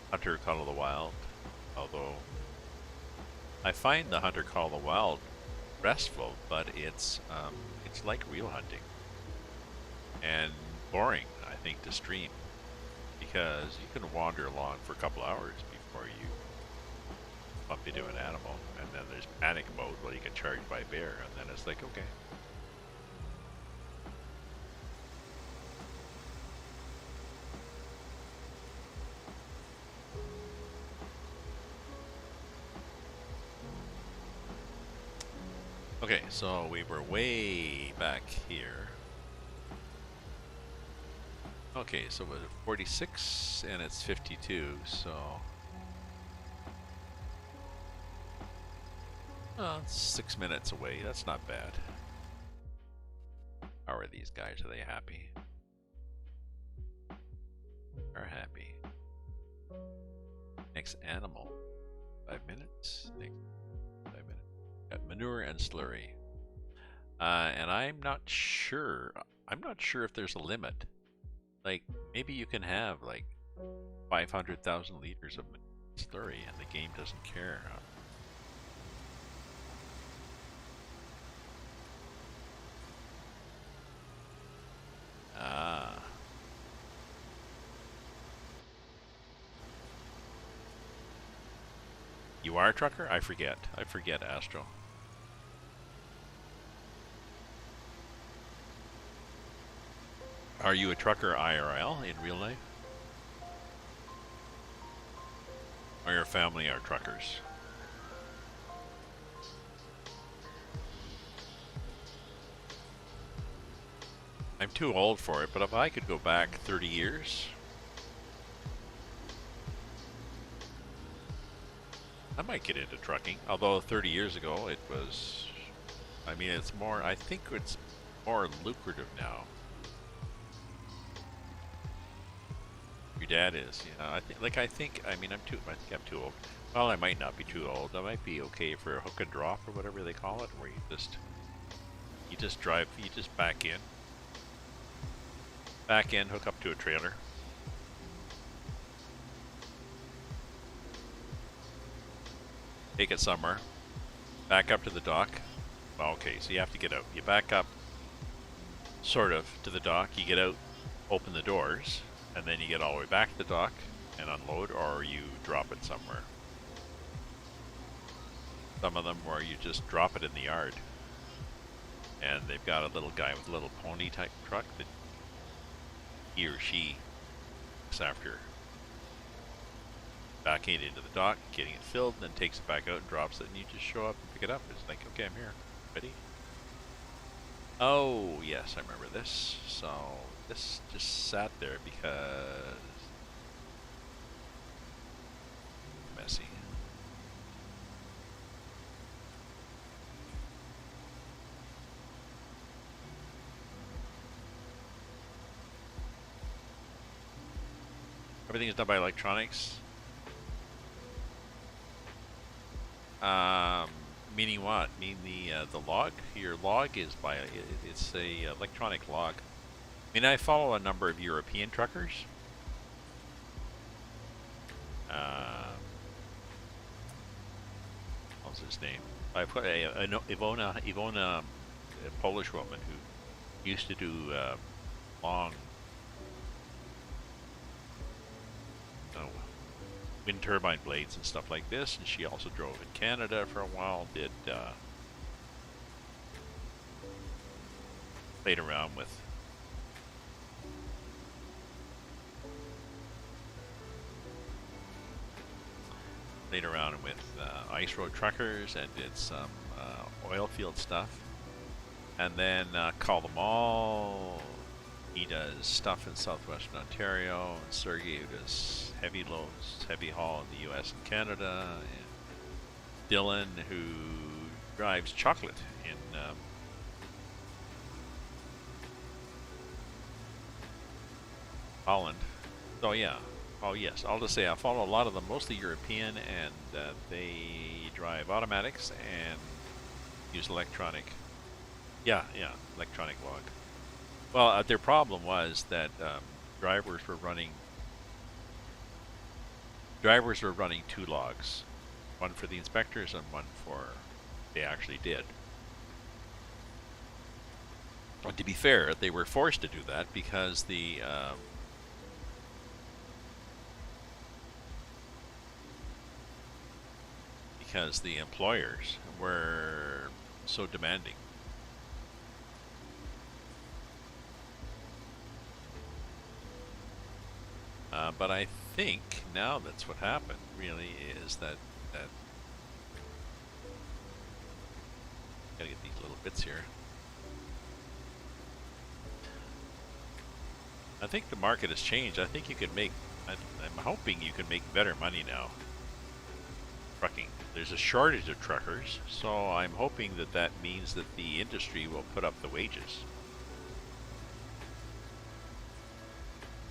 Hunter Call of the Wild. Although I find the Hunter Call of the Wild restful, but it's like real hunting and boring, I think, to stream, because you can wander along for a couple hours before you bump into an animal, and then there's panic mode where you get charged by a bear, and then it's like, okay. Okay, so we were way back here. Okay, so we're 46 and it's 52, so Oh, it's 6 minutes away. That's not bad. How are these guys? Are they happy? Are happy. Next animal. 5 minutes. Next 5 minutes. Got manure and slurry. And I'm not sure. I'm not sure if there's a limit. Like, maybe you can have like 500,000 liters of slurry and the game doesn't care. Ah. You are a trucker? I forget. I forget, Astro. Are you a trucker IRL in real life? Or your family are truckers? I'm too old for it, but if I could go back 30 years, I might get into trucking. Although 30 years ago it was, I mean, it's more, I think it's more lucrative now. Your dad is, yeah. I think, I mean, I think I'm too old. Well, I might not be too old. I might be okay for a hook and drop or whatever they call it, where you just drive, you just back in, hook up to a trailer. Take it somewhere, back up to the dock. Well, okay, so you have to get out. You back up, sort of, to the dock. You get out, open the doors, and then you get all the way back to the dock and unload, or you drop it somewhere. Some of them where you just drop it in the yard. And they've got a little guy with a little pony type truck that he or she looks after backing it into the dock, getting it filled, and then takes it back out and drops it, and you just show up and pick it up. It's like, okay, I'm here. Ready? Oh, yes, I remember this. So, this just sat there because... messy. Everything is done by electronics. Meaning what? Mean the log? Your log is by it's a electronic log. I mean, I follow a number of European truckers. What's his name? I put Ivona, a Polish woman who used to do long wind turbine blades and stuff like this, and she also drove in Canada for a while, played around with ice road truckers and did some oil field stuff, and then Call Them All. He does stuff in southwestern Ontario, and Sergey, who does heavy loads, heavy haul in the US and Canada, and Dylan, who drives chocolate in Holland. So yeah, oh yes, I'll just say I follow a lot of them, mostly European, and they drive automatics and use electronic. Yeah, electronic log. Well, their problem was that drivers were running two logs, one for the inspectors and one for they actually did. But to be fair, they were forced to do that because the employers were so demanding. But I think now that's what happened, really, is that gotta get these little bits here. I think the market has changed. I think you can make, I'm hoping you can make better money now. trucking. There's a shortage of truckers, so I'm hoping that that means that the industry will put up the wages.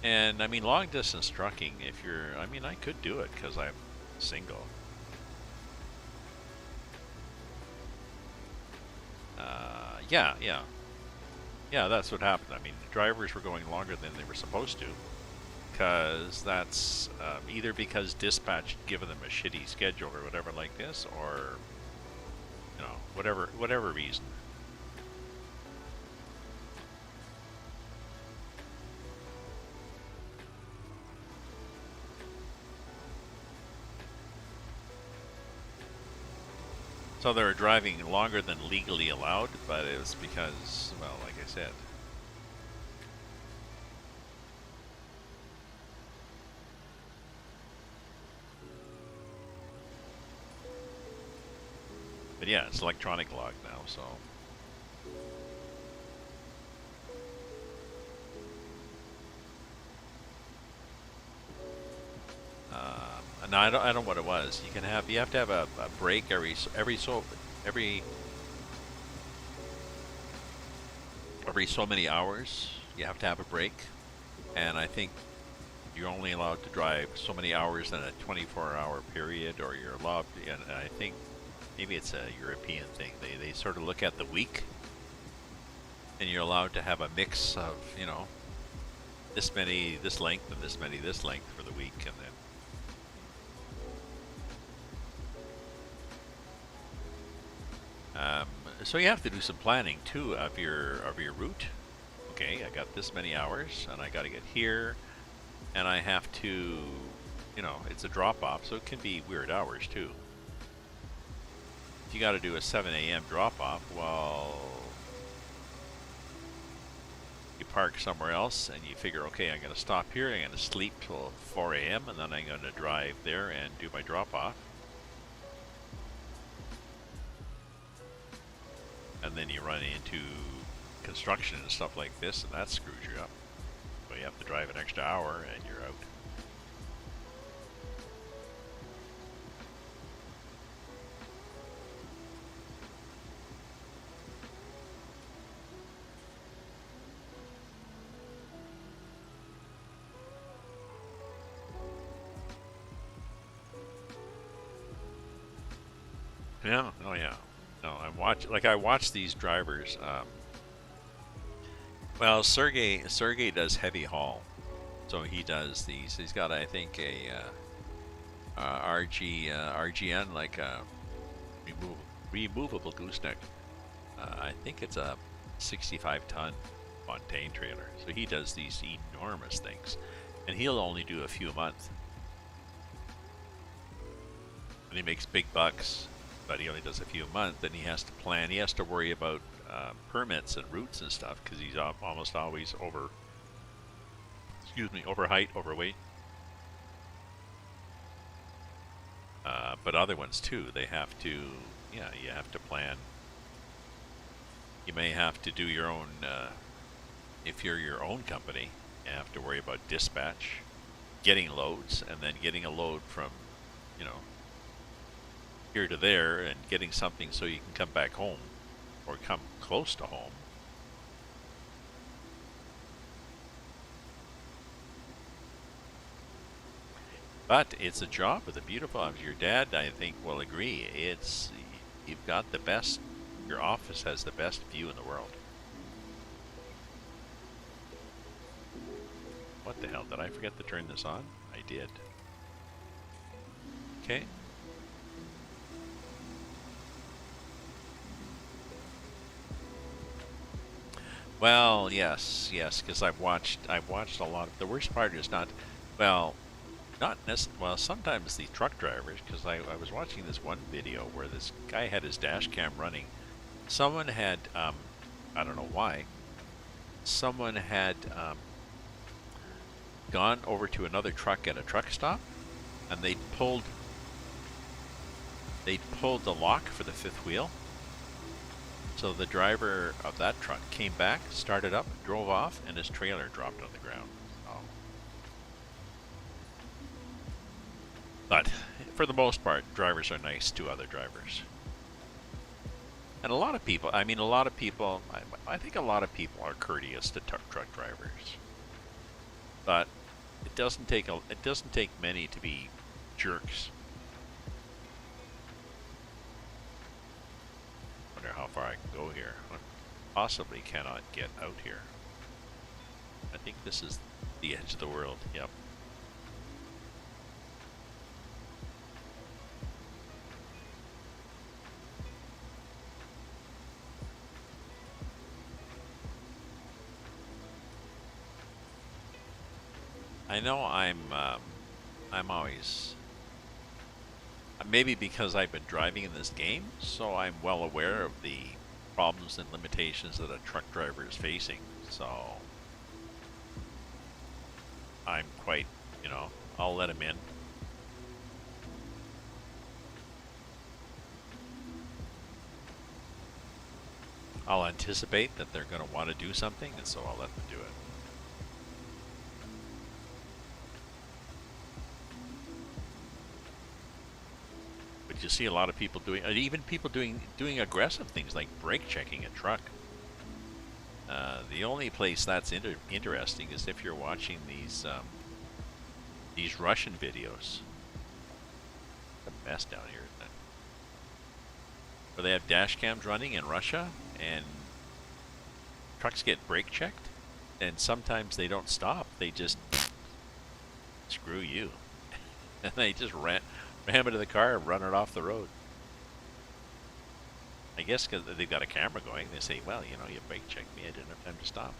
And I mean, long distance trucking, if you're, I mean, I could do it because I'm single. Yeah, that's what happened. I mean, the drivers were going longer than they were supposed to, because that's either because dispatch had given them a shitty schedule or whatever like this, or, you know, whatever reason. So they were driving longer than legally allowed, but it was because, well, like I said. But yeah, it's electronic log now, so. No, I don't know what it was. You have to have a break every so many hours. You have to have a break, and I think you're only allowed to drive so many hours in a 24-hour period, or you're allowed. And I think maybe it's a European thing. They sort of look at the week, and you're allowed to have a mix of, you know, this many this length and this many this length for the week, and then. So you have to do some planning too of your route. Okay, I got this many hours, and I got to get here, and I have to, you know, it's a drop off, so it can be weird hours too. If you got to do a 7 a.m. drop off, well, you park somewhere else, and you figure, okay, I'm going to stop here, I'm going to sleep till 4 a.m., and then I'm going to drive there and do my drop off. And then you run into construction and stuff like this, and that screws you up. So you have to drive an extra hour, and you're out. Yeah, oh yeah. No, I watch these drivers. Well, Sergey does heavy haul, so he does these. He's got, I think, a RGN, like a removable gooseneck. I think it's a 65-ton Fontaine trailer. So he does these enormous things, and he'll only do a few a month, and he makes big bucks. But he only does a few a month, and he has to plan. He has to worry about permits and routes and stuff, because he's almost always over height, overweight. But other ones too, they have to, yeah, you have to plan. You may have to do your own, if you're your own company, you have to worry about dispatch, getting loads, and then getting a load from, you know, here to there, and getting something so you can come back home or come close to home. But it's a job with a beautiful, your dad, I think, will agree. You've got the best, your office has the best view in the world. What the hell, did I forget to turn this on? I did. Okay. Well, yes, because I've watched a lot of. The worst part is not, well, not necessarily. Well, sometimes the truck drivers, because I was watching this one video where this guy had his dash cam running. Someone had, I don't know why, someone had gone over to another truck at a truck stop, and they'd pulled the lock for the fifth wheel. So the driver of that truck came back, started up, drove off, and his trailer dropped on the ground. Oh. But for the most part, drivers are nice to other drivers. And a lot of people, I think a lot of people are courteous to truck drivers. But it doesn't take many to be jerks. Wonder how far I can go here. I possibly cannot get out here. I think this is the edge of the world. Yep. I know I'm always, maybe because I've been driving in this game, so I'm well aware of the problems and limitations that a truck driver is facing. So I'm quite, I'll let him in. I'll anticipate that they're going to want to do something, and so I'll let them do it. But you see a lot of people doing, even people doing aggressive things like brake checking a truck. The only place that's interesting is if you're watching these Russian videos. A mess down here, isn't it? Where they have dash cams running in Russia, and trucks get brake checked, and sometimes they don't stop. They just screw you, and they just ram into the car and run it off the road. I guess because they've got a camera going, they say, well, you brake checked me, I didn't have time to stop.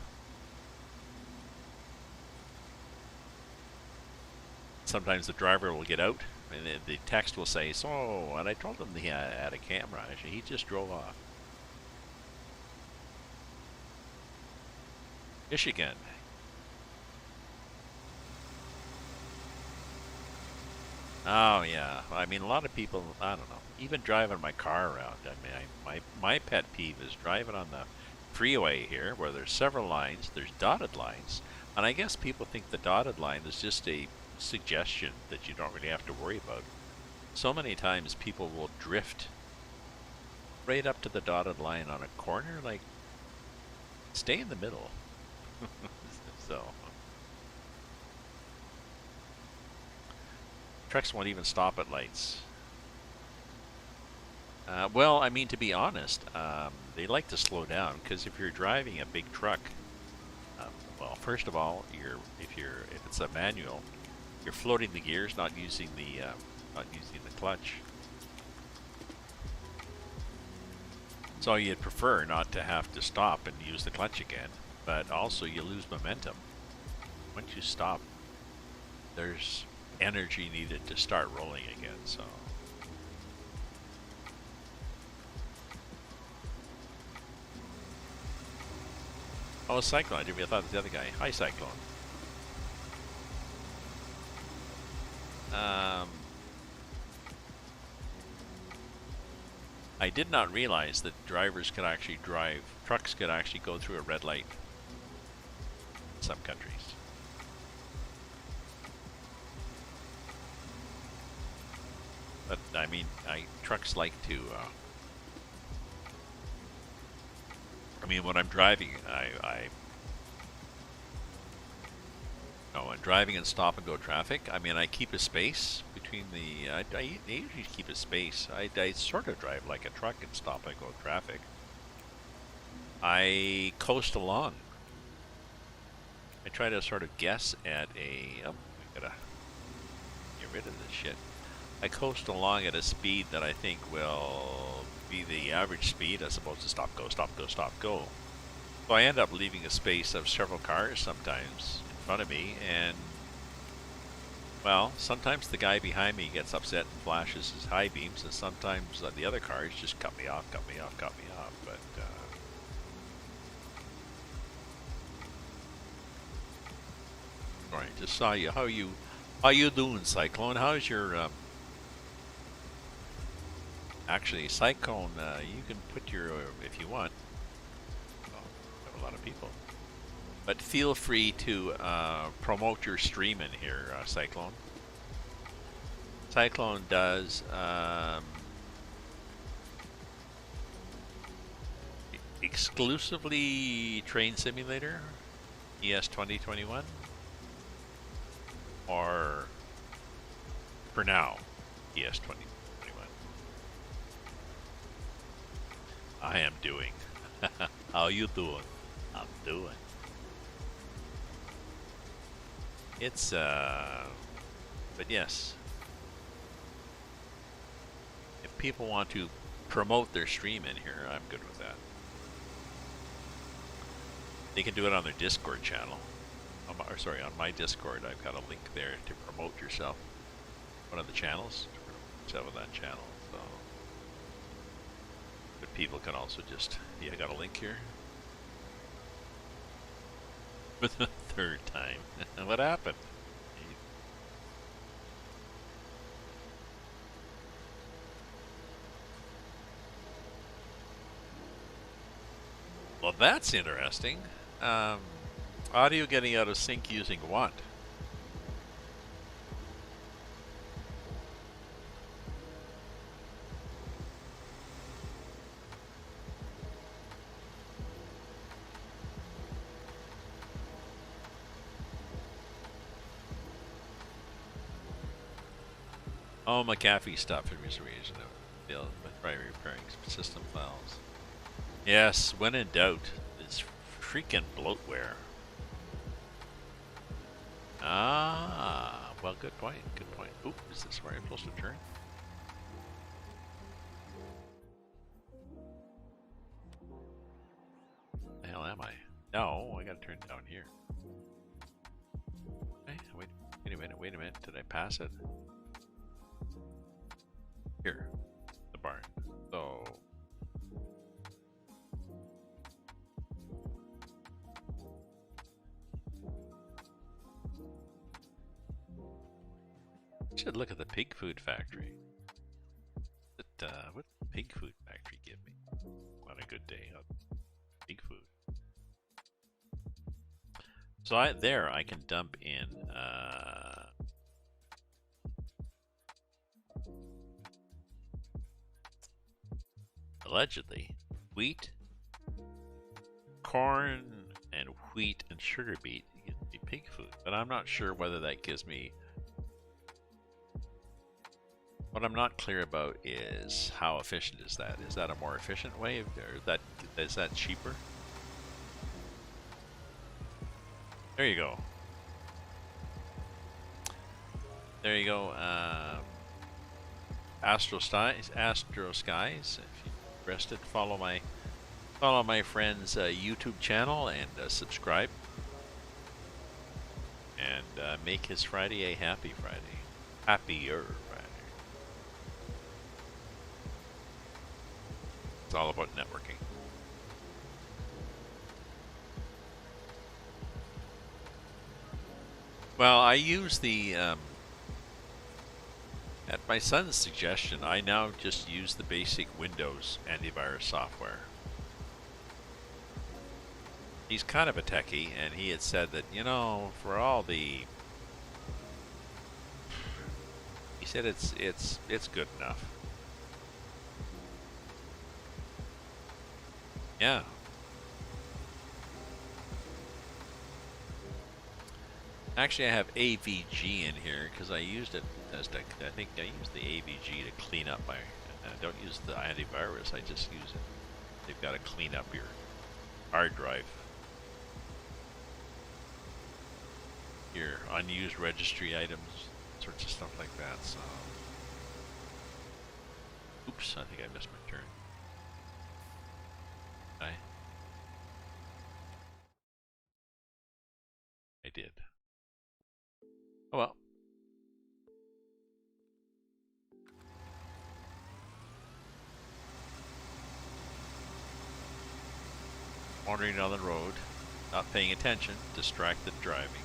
Sometimes the driver will get out, and the text will say, so, and I told him he had a camera. Actually, he just drove off. Michigan. Oh, yeah. I mean, a lot of people, I don't know, even driving my car around. I mean, my pet peeve is driving on the freeway here where there's several lines, there's dotted lines, and I guess people think the dotted line is just a suggestion that you don't really have to worry about. So many times people will drift right up to the dotted line on a corner, like, stay in the middle. So trucks won't even stop at lights. Well, I mean, to be honest, they like to slow down, because if you're driving a big truck, well, first of all, if it's a manual, you're floating the gears, not using the clutch. So you'd prefer not to have to stop and use the clutch again, but also you lose momentum. Once you stop, there's energy needed to start rolling again, so. Oh, Cyclone, I thought it was the other guy. Hi, Cyclone. I did not realize that drivers could actually trucks could actually go through a red light in some countries. But, I mean, trucks like to, I mean, when I'm driving, when driving in stop and go traffic, I mean, I keep a space between the, I usually keep a space. I sort of drive like a truck in stop and go traffic. I coast along. I try to sort of guess at we gotta get rid of this shit. I coast along at a speed that I think will be the average speed as opposed to stop, go, stop, go, stop, go. So I end up leaving a space of several cars sometimes in front of me, and, well, sometimes the guy behind me gets upset and flashes his high beams, and sometimes the other cars just cut me off, but, alright, just saw you. How you doing, Cyclone? How's your, actually, Cyclone, you can put your, if you want, well, I have a lot of people, but feel free to promote your stream in here, Cyclone. Cyclone does exclusively Train Simulator, ES 2021, or for now, ES 2021. I am doing. How you doing? I'm doing. It's but yes, if people want to promote their stream in here, I'm good with that. They can do it on their Discord channel. Or sorry, on my Discord, I've got a link there to promote yourself. One of the channels to promote yourself with that channel. So, but people can also just, yeah, I got a link here. For the third time. What happened? Well, that's interesting. Audio getting out of sync using what? Oh, McAfee stopped for reason of primary repairing system files. Yes, when in doubt, it's freaking bloatware. Ah, well, good point, good point. Oop, is this where I'm supposed to turn? The hell am I? No, I gotta turn down here. Okay, wait a minute, did I pass it? Here, the barn. So, should look at the pig food factory. What pig food factory give me on a good day? Pig food. So I can dump in allegedly wheat, corn, and wheat and sugar beet gives me pig food, but I'm not sure whether that gives me. What I'm not clear about is how efficient is that? Is that a more efficient way, or is that cheaper? There you go. There you go. Astro Skies. If you're interested, follow my friend's YouTube channel and subscribe, and make his Friday a happy Friday, happier Friday. It's all about networking. Well, I use the, at my son's suggestion, I now just use the basic Windows antivirus software. He's kind of a techie, and he had said that, you know, for all the, he said it's good enough. Yeah. Actually, I have AVG in here because I used it as I think I used the AVG to clean up my. I don't use the antivirus. I just use it. They've got to clean up your hard drive, your unused registry items, sorts of stuff like that. So, oops, I think I missed my turn. I did. Oh well. Wandering down the road, not paying attention, distracted driving.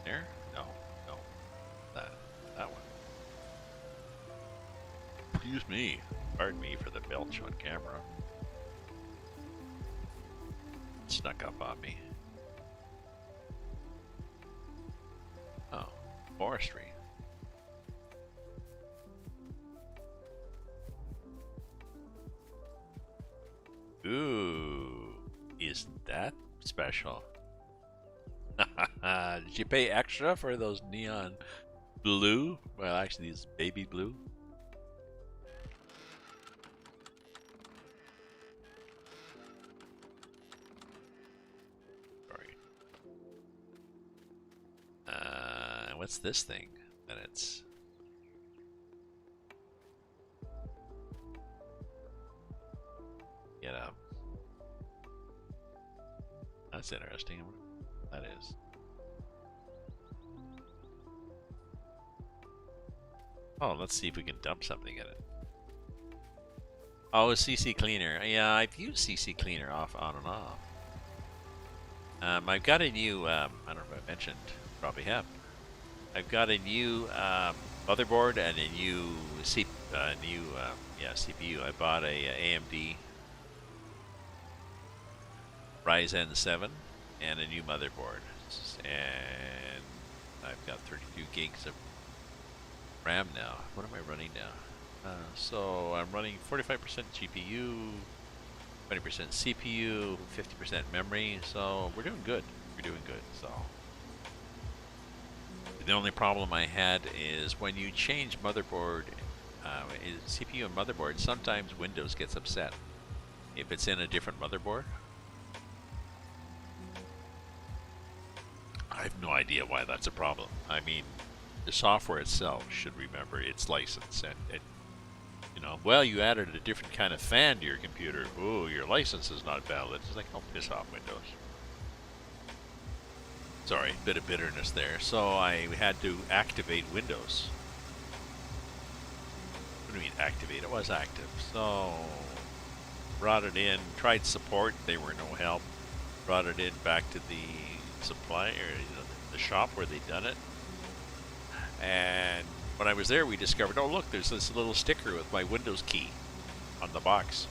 There? No. That one. Excuse me. Pardon me for the belch on camera. snuck up on me? Oh, forestry. Ooh, isn't that special? Did you pay extra for those neon blue? Well, actually, these baby blue. Sorry. What's this thing? And it's get up. That's interesting. I wonder what that is. Oh, let's see if we can dump something in it. Oh, CC Cleaner. Yeah, I've used CC Cleaner off, on and off. I've got a new, I don't know if I mentioned, probably have. I've got a new motherboard and a new CPU. I bought a AMD Ryzen 7 and a new motherboard, and I've got 32 gigs of RAM now. What am I running now? So I'm running 45% GPU, 20% CPU, 50% memory. So we're doing good. We're doing good. So the only problem I had is when you change motherboard, CPU and motherboard, sometimes Windows gets upset if it's in a different motherboard. I have no idea why that's a problem. I mean, the software itself should remember its license, and you know, well, you added a different kind of fan to your computer. Ooh, your license is not valid. It's like, oh, piss off, Windows. Sorry, bit of bitterness there. So I had to activate Windows. What do you mean activate? It was active. So brought it in, tried support. They were no help. Brought it in back to the supplier, the shop where they'd done it. And when I was there, we discovered, oh look, there's this little sticker with my Windows key on the box.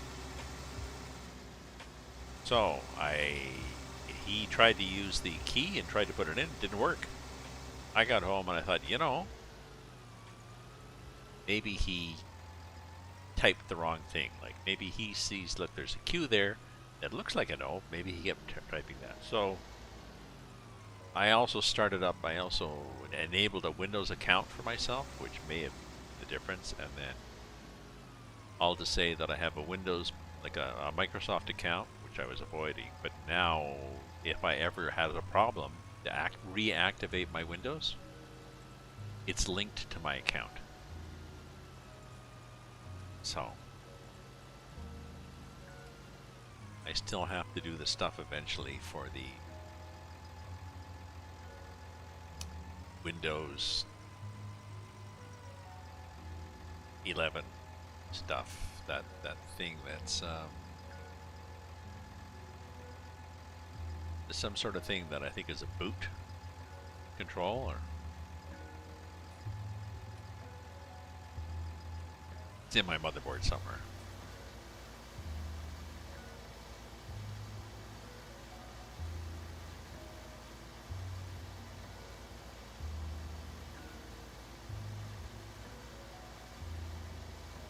So he tried to use the key and tried to put it in. It didn't work. I got home and I thought, you know, maybe he typed the wrong thing. Like maybe he sees, look, there's a Q there that looks like an O. Maybe he kept typing that. So I also started up, I also enabled a Windows account for myself, which may have been the difference. And then I'll just say that I have a Windows, like a Microsoft account, which I was avoiding. But now, if I ever had a problem to reactivate my Windows, it's linked to my account. So I still have to do the stuff eventually for the Windows 11 stuff, that thing that's some sort of thing that I think is a boot control, or it's in my motherboard somewhere.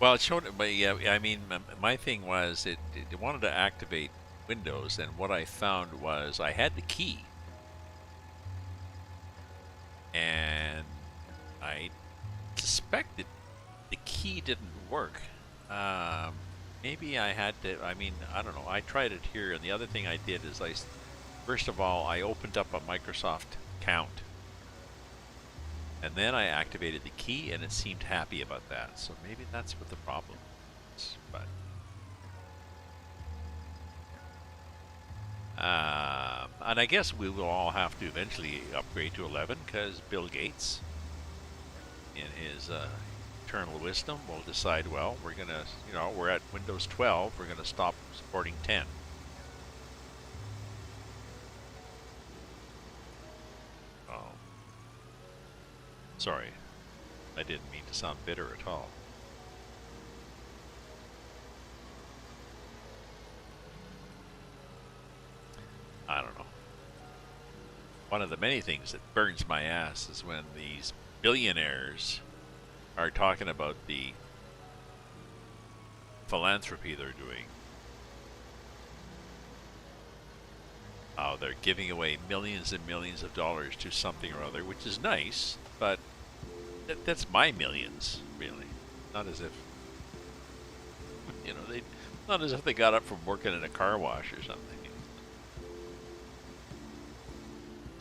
Well, it showed it, but yeah, I mean, my thing was it wanted to activate Windows, and what I found was I had the key, and I suspected the key didn't work. Maybe I had to, I mean, I don't know. I tried it here, and the other thing I did is first of all, I opened up a Microsoft account. And then I activated the key, and it seemed happy about that. So maybe that's what the problem is. But and I guess we will all have to eventually upgrade to 11, because Bill Gates, in his eternal wisdom, will decide, well, we're gonna, you know, we're at Windows 12, we're gonna stop supporting 10. Sorry, I didn't mean to sound bitter at all. one of the many things that burns my ass is when these billionaires are talking about the philanthropy they're doing. Oh, they're giving away millions and millions of dollars to something or other, which is nice, but that's my millions, really. Not as if, not as if they got up from working in a car wash or something.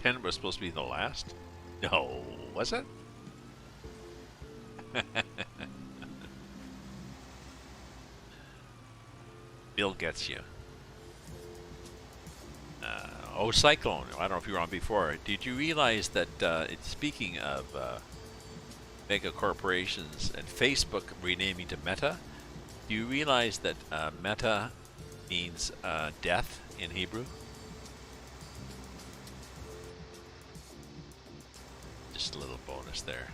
10 was supposed to be the last? No, was it? Bill gets you. Cyclone. I don't know if you were on before. Did you realize that, speaking of mega corporations and Facebook renaming to Meta, do you realize that Meta means death in Hebrew? Just a little bonus there.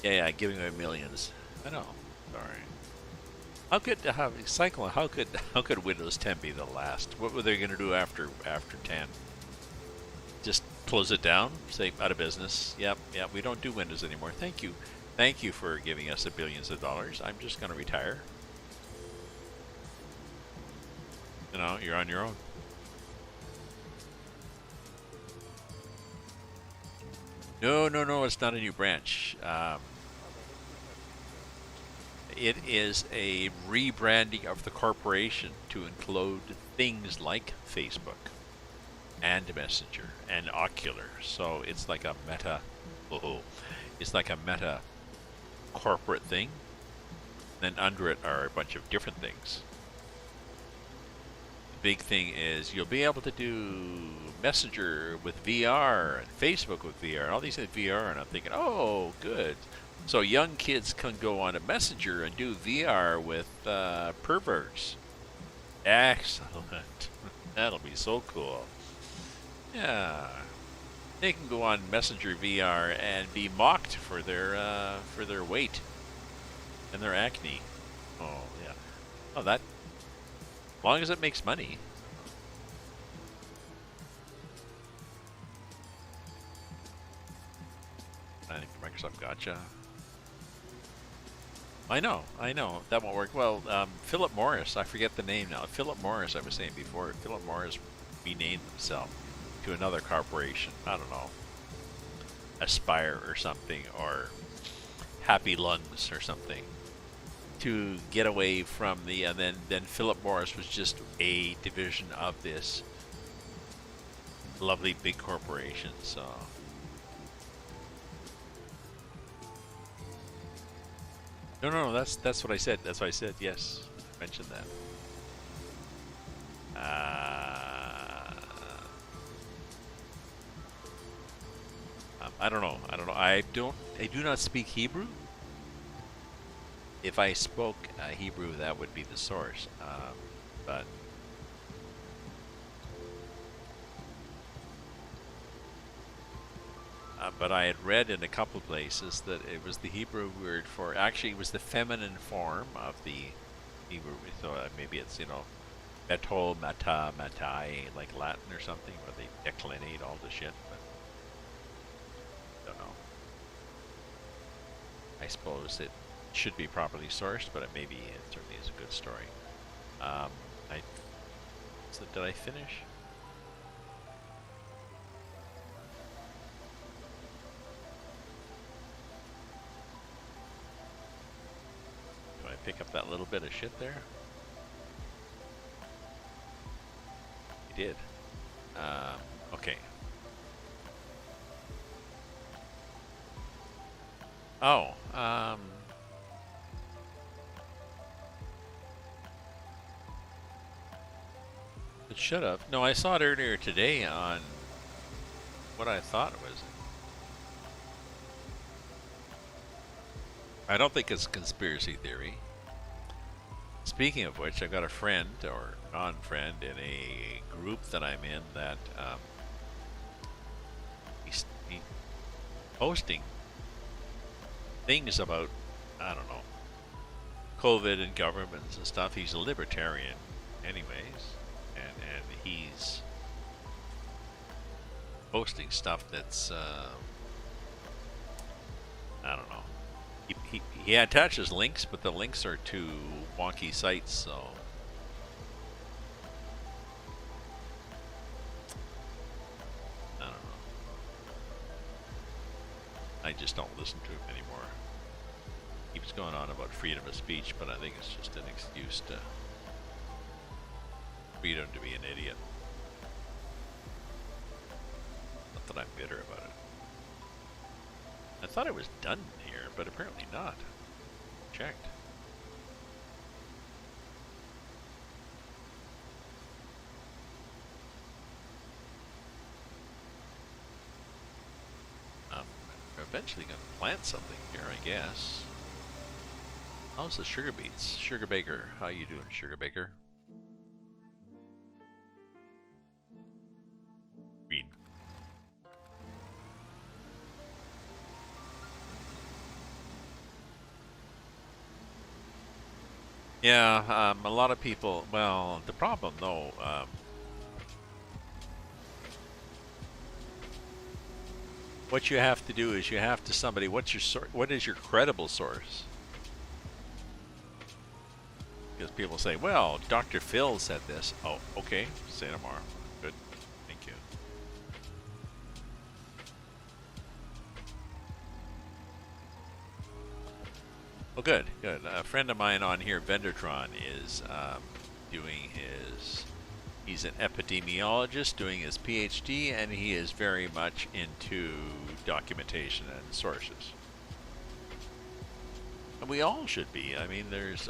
Yeah, giving away millions. I know. Sorry. How could Cyclone? How could Windows 10 be the last? What were they going to do after 10? Just close it down? Say out of business? Yep. We don't do Windows anymore. Thank you for giving us the billions of dollars. I'm just going to retire. You're on your own. No. It's not a new branch. It is a rebranding of the corporation to include things like Facebook and Messenger and Ocular. So it's like a meta. It's like a meta corporate thing. Then under it are a bunch of different things. The big thing is you'll be able to do Messenger with VR and Facebook with VR and all these things with VR. And I'm thinking, oh, good. So young kids can go on a Messenger and do VR with perverts. Excellent. That'll be so cool. Yeah. They can go on Messenger VR and be mocked for their weight and their acne. Oh, yeah. Oh, that... As long as it makes money. I think Microsoft gotcha. I know. That won't work. Well, Philip Morris, I forget the name now. Philip Morris, I was saying before, Philip Morris renamed himself to another corporation. I don't know. Aspire or something, or Happy Lungs or something, to get away from the... And then Philip Morris was just a division of this lovely big corporation, so... No, that's what I said. That's what I said, yes. I mentioned that. I don't know. I do not speak Hebrew. If I spoke Hebrew, that would be the source. But I had read in a couple places that it was the Hebrew word for... Actually, it was the feminine form of the Hebrew. So maybe it's, meto, mata, matai, like Latin or something, where they declinate all the shit. But I don't know. I suppose it should be properly sourced, but it certainly is a good story. So did I finish? Pick up that little bit of shit there? You did. Okay. Oh, it should have. No, I saw it earlier today on what I thought it was. I don't think it's conspiracy theory. Speaking of which, I've got a friend or non-friend in a group that I'm in that he's posting things about, I don't know, COVID and governments and stuff. He's a libertarian anyways, and he's posting stuff that's I don't know. He attaches links, but the links are to wonky sites, so I don't know. I just don't listen to him anymore. Keeps going on about freedom of speech, but I think it's just an excuse to freedom to be an idiot. Not that I'm bitter about it. I thought it was done here, but apparently not. Checked. We're eventually going to plant something here, I guess. How's the sugar beets? Sugar Baker, how you doing, Sugar Baker? Read. Yeah, a lot of people, well, the problem though, what you have to do is you have to somebody, what's your source, what is your credible source? Because people say, well, Dr. Phil said this. Oh, okay, say no more. Good, thank you. Well, good, good. A friend of mine on here, Vendortron, is doing his, he's an epidemiologist doing his PhD, and he is very much into documentation and sources. And we all should be. I mean, there's,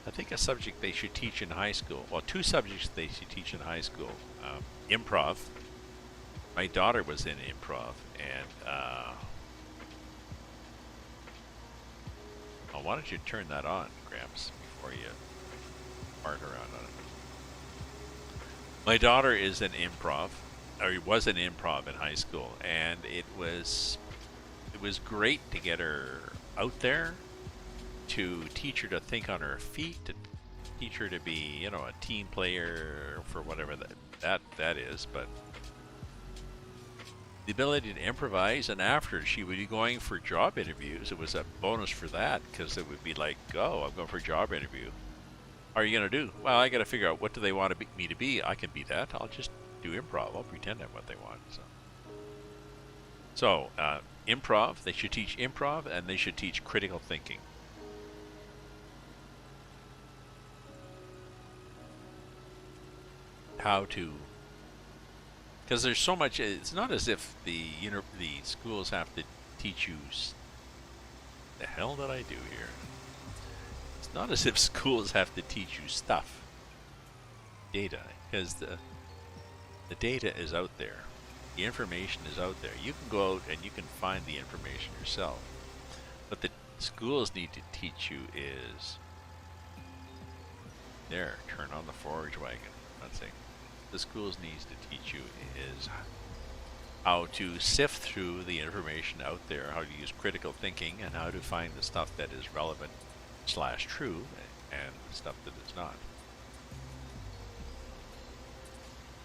I think a subject they should teach in high school, well, two subjects they should teach in high school. Improv. My daughter was in improv, and oh, why don't you turn that on, Gramps, before you fart around on it. My daughter is an improv, or was an improv in high school, and it was great to get her out there, to teach her to think on her feet, to teach her to be, you know, a team player for whatever that is, but the ability to improvise, and after she would be going for job interviews, it was a bonus for that, because it would be like, oh, I'm going for a job interview. What are you going to do? Well, I got to figure out what do they want me to be. I can be that. I'll just do improv. I'll pretend I'm what they want. So improv, they should teach improv, and they should teach critical thinking. How to, because there's so much, it's not as if the schools have to teach you, the hell did I do here? It's not as if schools have to teach you stuff, data, because the data is out there. The information is out there. You can go out and you can find the information yourself. What the schools need to teach you is, there, turn on the forage wagon. Let's see. The schools needs to teach you is how to sift through the information out there, how to use critical thinking, and how to find the stuff that is relevant / true, and stuff that is not.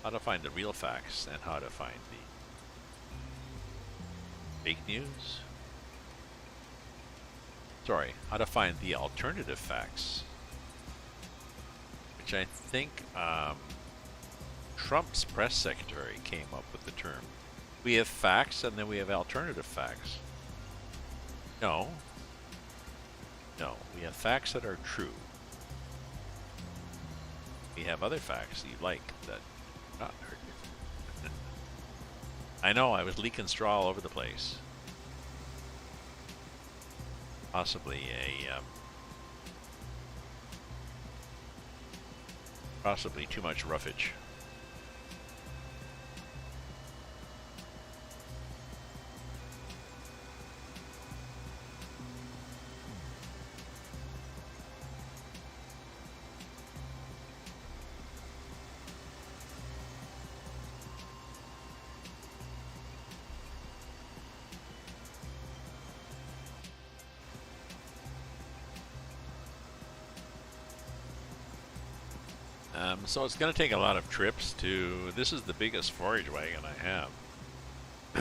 How to find the real facts, and how to find the fake news. Sorry, how to find the alternative facts, which I think Trump's press secretary came up with the term. We have facts, and then we have alternative facts. No, we have facts that are true. We have other facts that you like that are not true. I know, I was leaking straw all over the place. Possibly possibly too much roughage. So it's going to take a lot of trips to. This is the biggest forage wagon I have,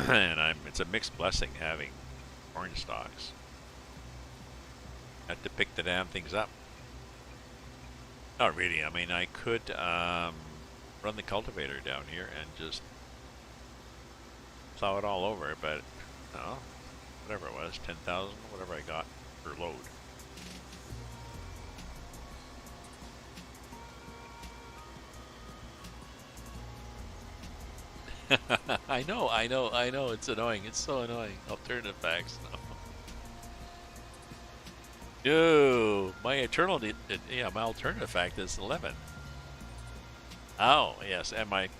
and it's a mixed blessing having corn stalks. I have to pick the damn things up. Not really. I mean, I could run the cultivator down here and just plow it all over, but no, whatever it was, 10,000, whatever I got per load. I know. It's annoying. It's so annoying. Alternative facts. No, my my alternative fact is 11. Oh, yes, and my,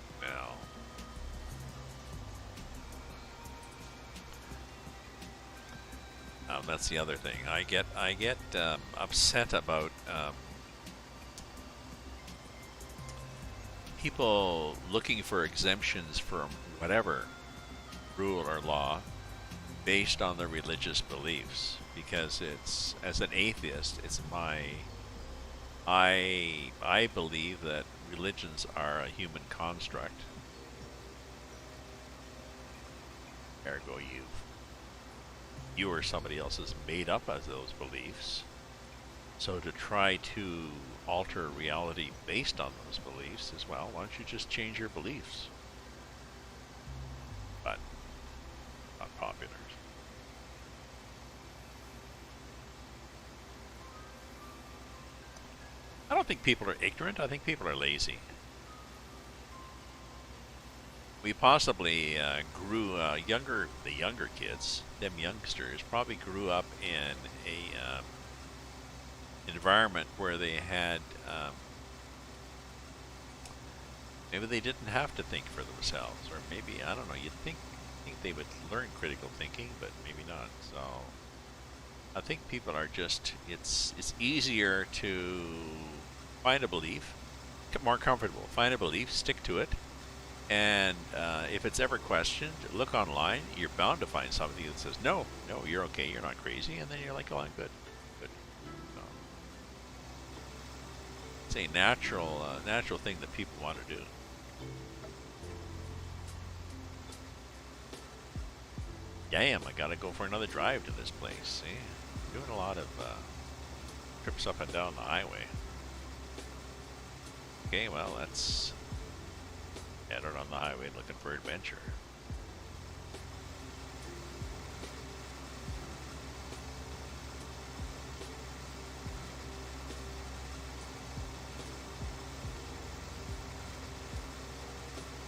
well, that's the other thing. I get upset about people looking for exemptions from whatever rule or law based on their religious beliefs, because it's, as an atheist, it's I believe that religions are a human construct. Ergo, you or somebody else is made up of those beliefs. So to try to alter reality based on those beliefs is, well, why don't you just change your beliefs? But not popular. I don't think people are ignorant. I think people are lazy. We possibly grew the younger kids, them youngsters, probably grew up in a environment where they had maybe they didn't have to think for themselves, or maybe, I don't know, you'd think they would learn critical thinking, but maybe not. So I think people are just, it's easier to find a belief, more comfortable, find a belief, stick to it, and if it's ever questioned, look online. You're bound to find something that says, no, you're okay, you're not crazy, and then you're like, oh, I'm good. So, it's a natural thing that people want to do. Damn, I gotta go for another drive to this place. See, I'm doing a lot of trips up and down the highway. Okay, well, that's headed on the highway looking for adventure.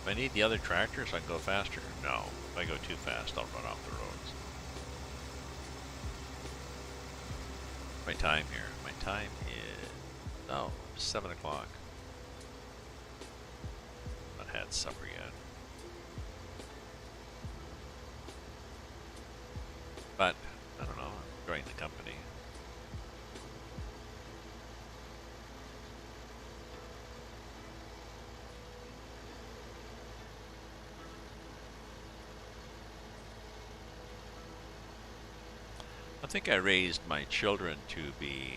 If I need the other tractor so I can go faster? No. If I go too fast, I'll run off the roads. My time here. My time is 7 o'clock. Not had supper yet. But I don't know. I'm enjoying the company. I think I raised my children to be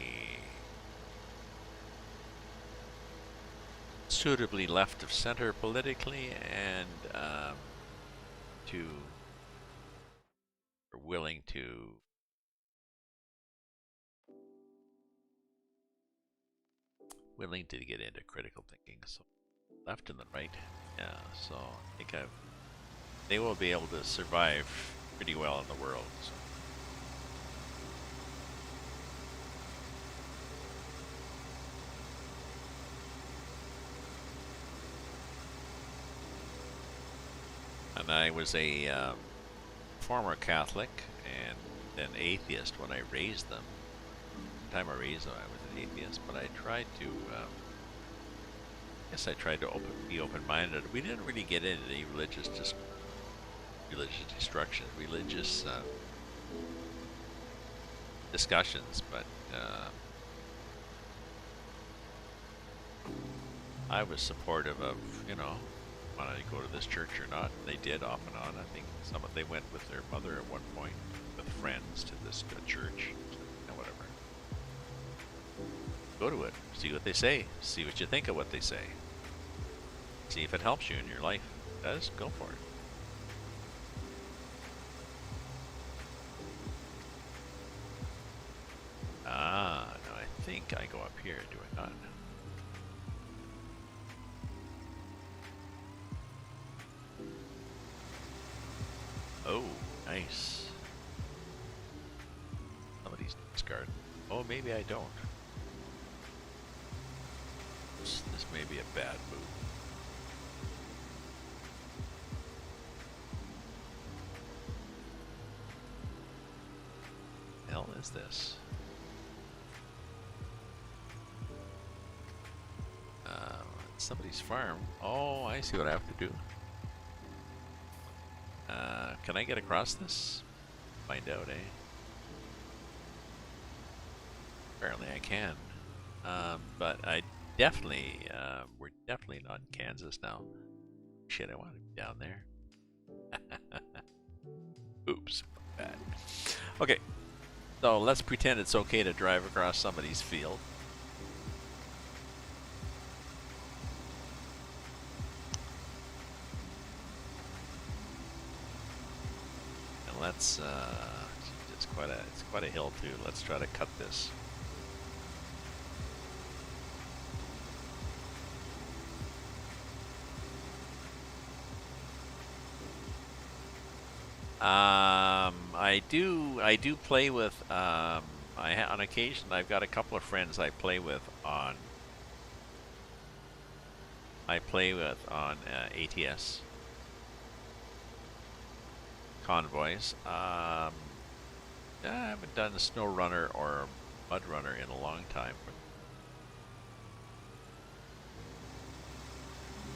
suitably left of center politically, and willing to get into critical thinking. So left and the right, yeah. So I think they will be able to survive pretty well in the world. So. And I was a former Catholic and then atheist when I raised them. The time I raised them, I was an atheist, but I tried to, be open-minded. We didn't really get into any religious destruction, religious discussions, but I was supportive of, wanted to go to this church or not. They did off and on. I think they went with their mother at one point with friends to this church. Whatever. go to it. See what they say. See what you think of what they say. See if it helps you in your life. If it does, go for it. Ah, no, I think I go up here, do I not? Oh, nice. Somebody's discard. Oh, maybe I don't. This may be a bad move. The hell is this? Somebody's farm. Oh, I see what I have to do. Can I get across this? Find out, eh? Apparently I can. But I definitely, we're definitely not in Kansas now. Shit, I want to be down there. Oops, bad. Okay, so let's pretend it's okay to drive across somebody's field. Let's it's quite a hill too. Let's try to cut this. I do play with on occasion I've got a couple of friends I play with on ATS. Convoys. I haven't done a snow runner or mud runner in a long time,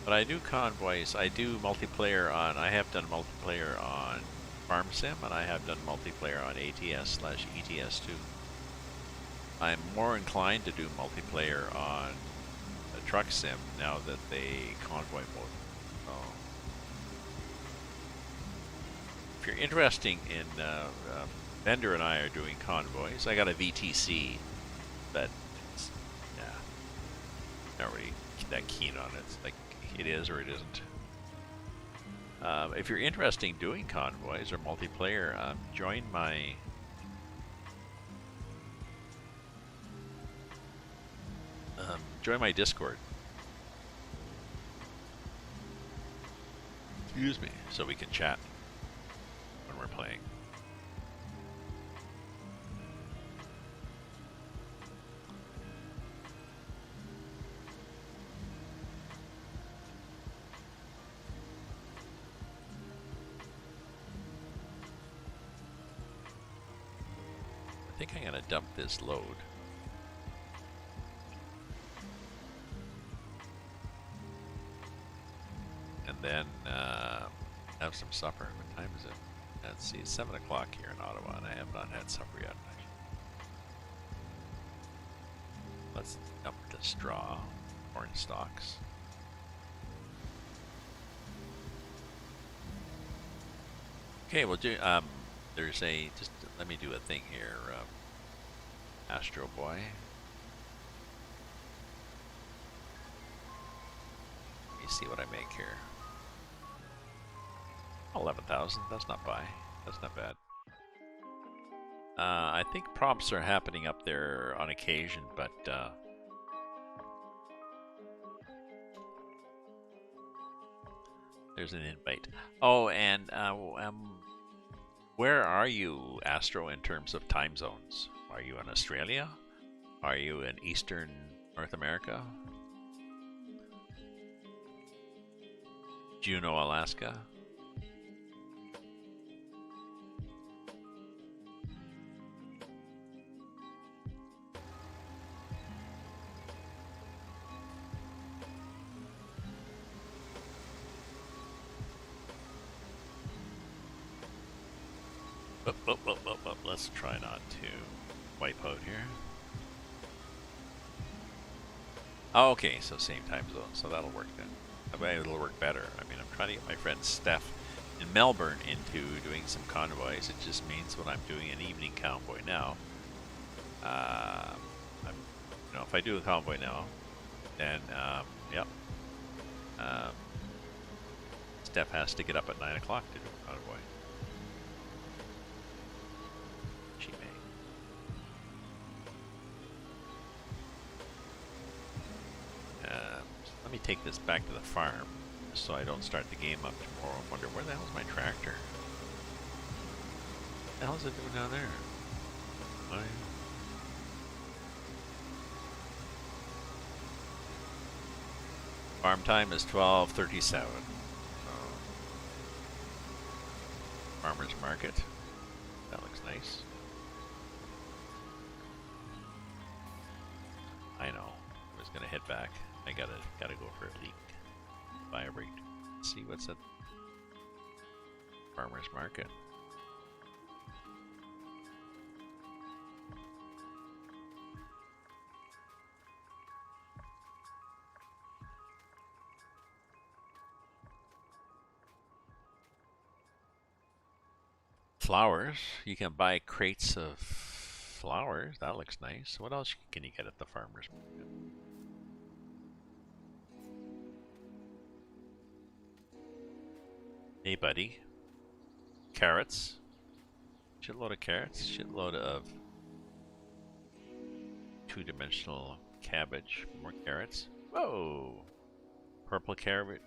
but I do convoys. I do multiplayer on. I have done multiplayer on Farm Sim, and I have done multiplayer on ATS/ETS too. I'm more inclined to do multiplayer on a Truck Sim now that they convoy mode. If you're interested in, Bender and I are doing convoys. I got a VTC, but it's, yeah, not really that keen on it. It's like it is or it isn't. If you're interested in doing convoys or multiplayer, join my Discord. Excuse me, so we can chat when we're playing. I think I'm gonna dump this load. And then have some supper. What time is it? Let's see, it's 7 o'clock here in Ottawa, and I have not had supper yet. Let's dump the straw, corn stalks. Okay, we'll do. There's a just. Let me do a thing here, Astro Boy. Let me see what I make here. 11,000. That's not bad. That's not bad. I think prompts are happening up there on occasion, but there's an invite. Oh, and where are you, Astro, in terms of time zones? Are you in Australia? Are you in Eastern North America? Juneau, Alaska? Let's try not to wipe out here. Oh, okay, so same time zone, so that'll work then. I bet it'll work better. I mean, I'm trying to get my friend Steph in Melbourne into doing some convoys. It just means when I'm doing an evening convoy now, I'm know, if I do a convoy now, then, yep. Steph has to get up at 9 o'clock to do a convoy. She may. Let me take this back to the farm so I don't start the game up tomorrow. I wonder where the hell's my tractor? What the hell is it doing down there? Farm time is 12:37. Farmer's market. That looks nice. I know. I was gonna head back. I gotta go for a leak. Buy a rate. See what's at farmer's market. Flowers. You can buy crates of flowers. That looks nice. What else can you get at the farmer's market? Hey, buddy. Carrots. Shitload of carrots. Shitload of two-dimensional cabbage. More carrots. Whoa! Purple cabbage.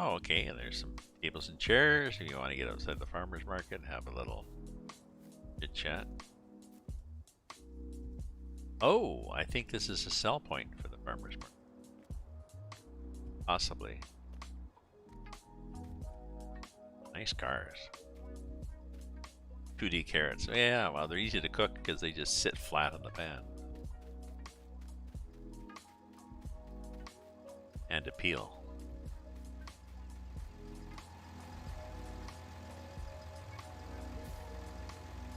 Oh, okay. And there's some tables and chairs if you want to get outside the farmer's market and have a little chit chat. Oh, I think this is a sell point for the farmer's market. Possibly. Nice cars. 2D carrots. Yeah, well, they're easy to cook because they just sit flat on the pan. And to peel.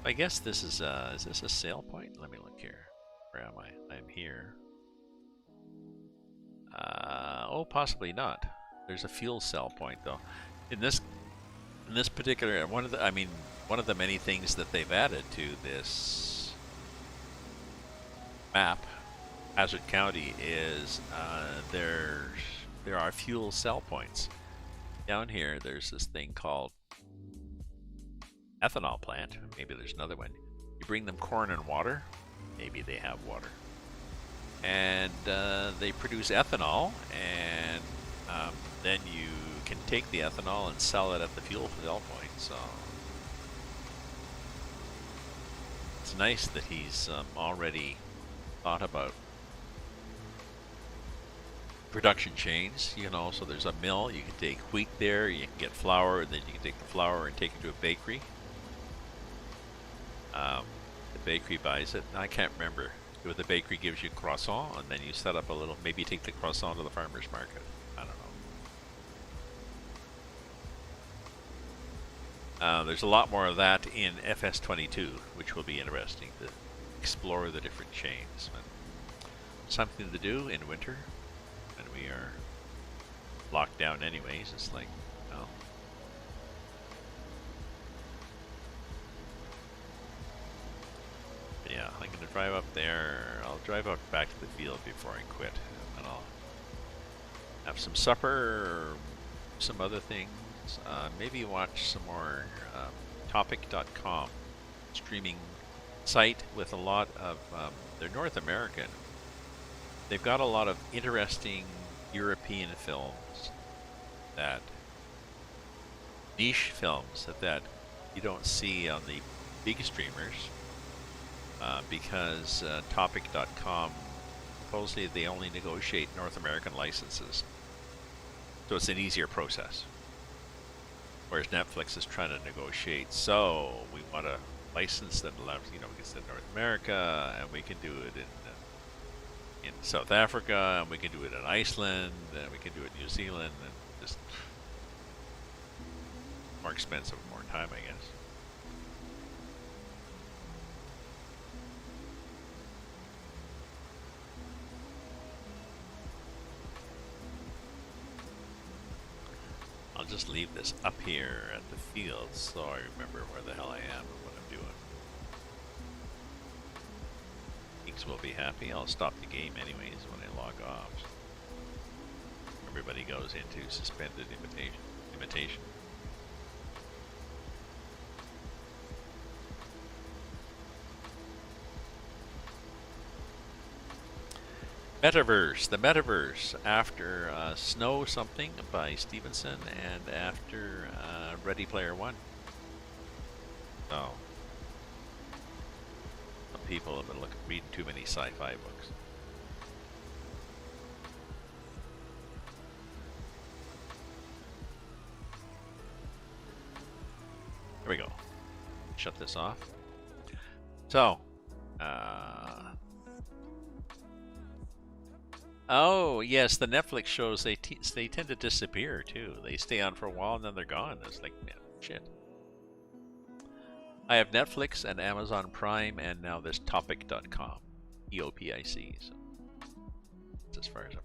I guess this is this a sale point? Let me look here. Where am I? I'm here. Oh, possibly not. There's a fuel cell point though. In this particular one of the many things that they've added to this map, Hazzard County, is there are fuel cell points. Down here, there's this thing called ethanol plant. Maybe there's another one. You bring them corn and water. Maybe they have water. And they produce ethanol, and then you can take the ethanol and sell it at the fuel cell point. So it's nice that he's already thought about production chains, you know. So there's a mill. You can take wheat there, you can get flour, and then you can take the flour and take it to a bakery. The bakery buys it. I can't remember. The bakery gives you croissant, and then you set up a little, maybe you take the croissant to the farmer's market. I don't know. There's a lot more of that in FS22, which will be interesting to explore the different chains. But something to do in winter when we are locked down anyways. It's like, well, yeah, I'm going to drive up there. I'll drive out back to the field before I quit. And I'll have some supper or some other things. Maybe watch some more Topic.com streaming site with a lot of, they're North American. They've got a lot of interesting European films, that niche films that you don't see on the big streamers. Because Topic.com, supposedly they only negotiate North American licenses. So it's an easier process. Whereas Netflix is trying to negotiate, so we want a license that allows, you know, we can send North America, and we can do it in South Africa, and we can do it in Iceland, and we can do it in New Zealand, and just more expensive, more time, I guess. I'll just leave this up here at the field so I remember where the hell I am and what I'm doing. Geeks will be happy. I'll stop the game anyways when I log off. Everybody goes into suspended imitation. Metaverse, the Metaverse, after Snow Something by Stevenson and after Ready Player One. So, some people have been reading too many sci-fi books. There we go. Shut this off. So, oh yes, the Netflix shows they tend to disappear too. They stay on for a while and then they're gone. It's like, man, shit. I have Netflix and Amazon Prime and now this Topic.com, EOPIC. So that's as far as I'm.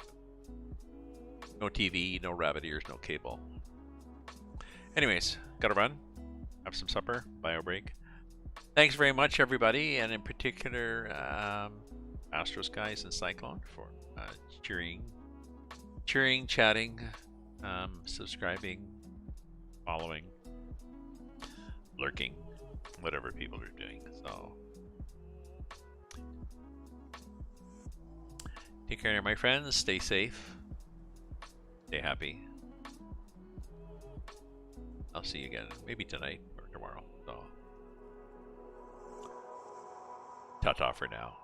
No TV, no rabbit ears, no cable. Anyways, gotta run. Have some supper. Bio break. Thanks very much, everybody, and in particular, Astro Skies and Cyclone for cheering, chatting, subscribing, following, lurking, whatever people are doing. So, take care, my friends. Stay safe. Stay happy. I'll see you again, maybe tonight or tomorrow. So, ta-ta for now.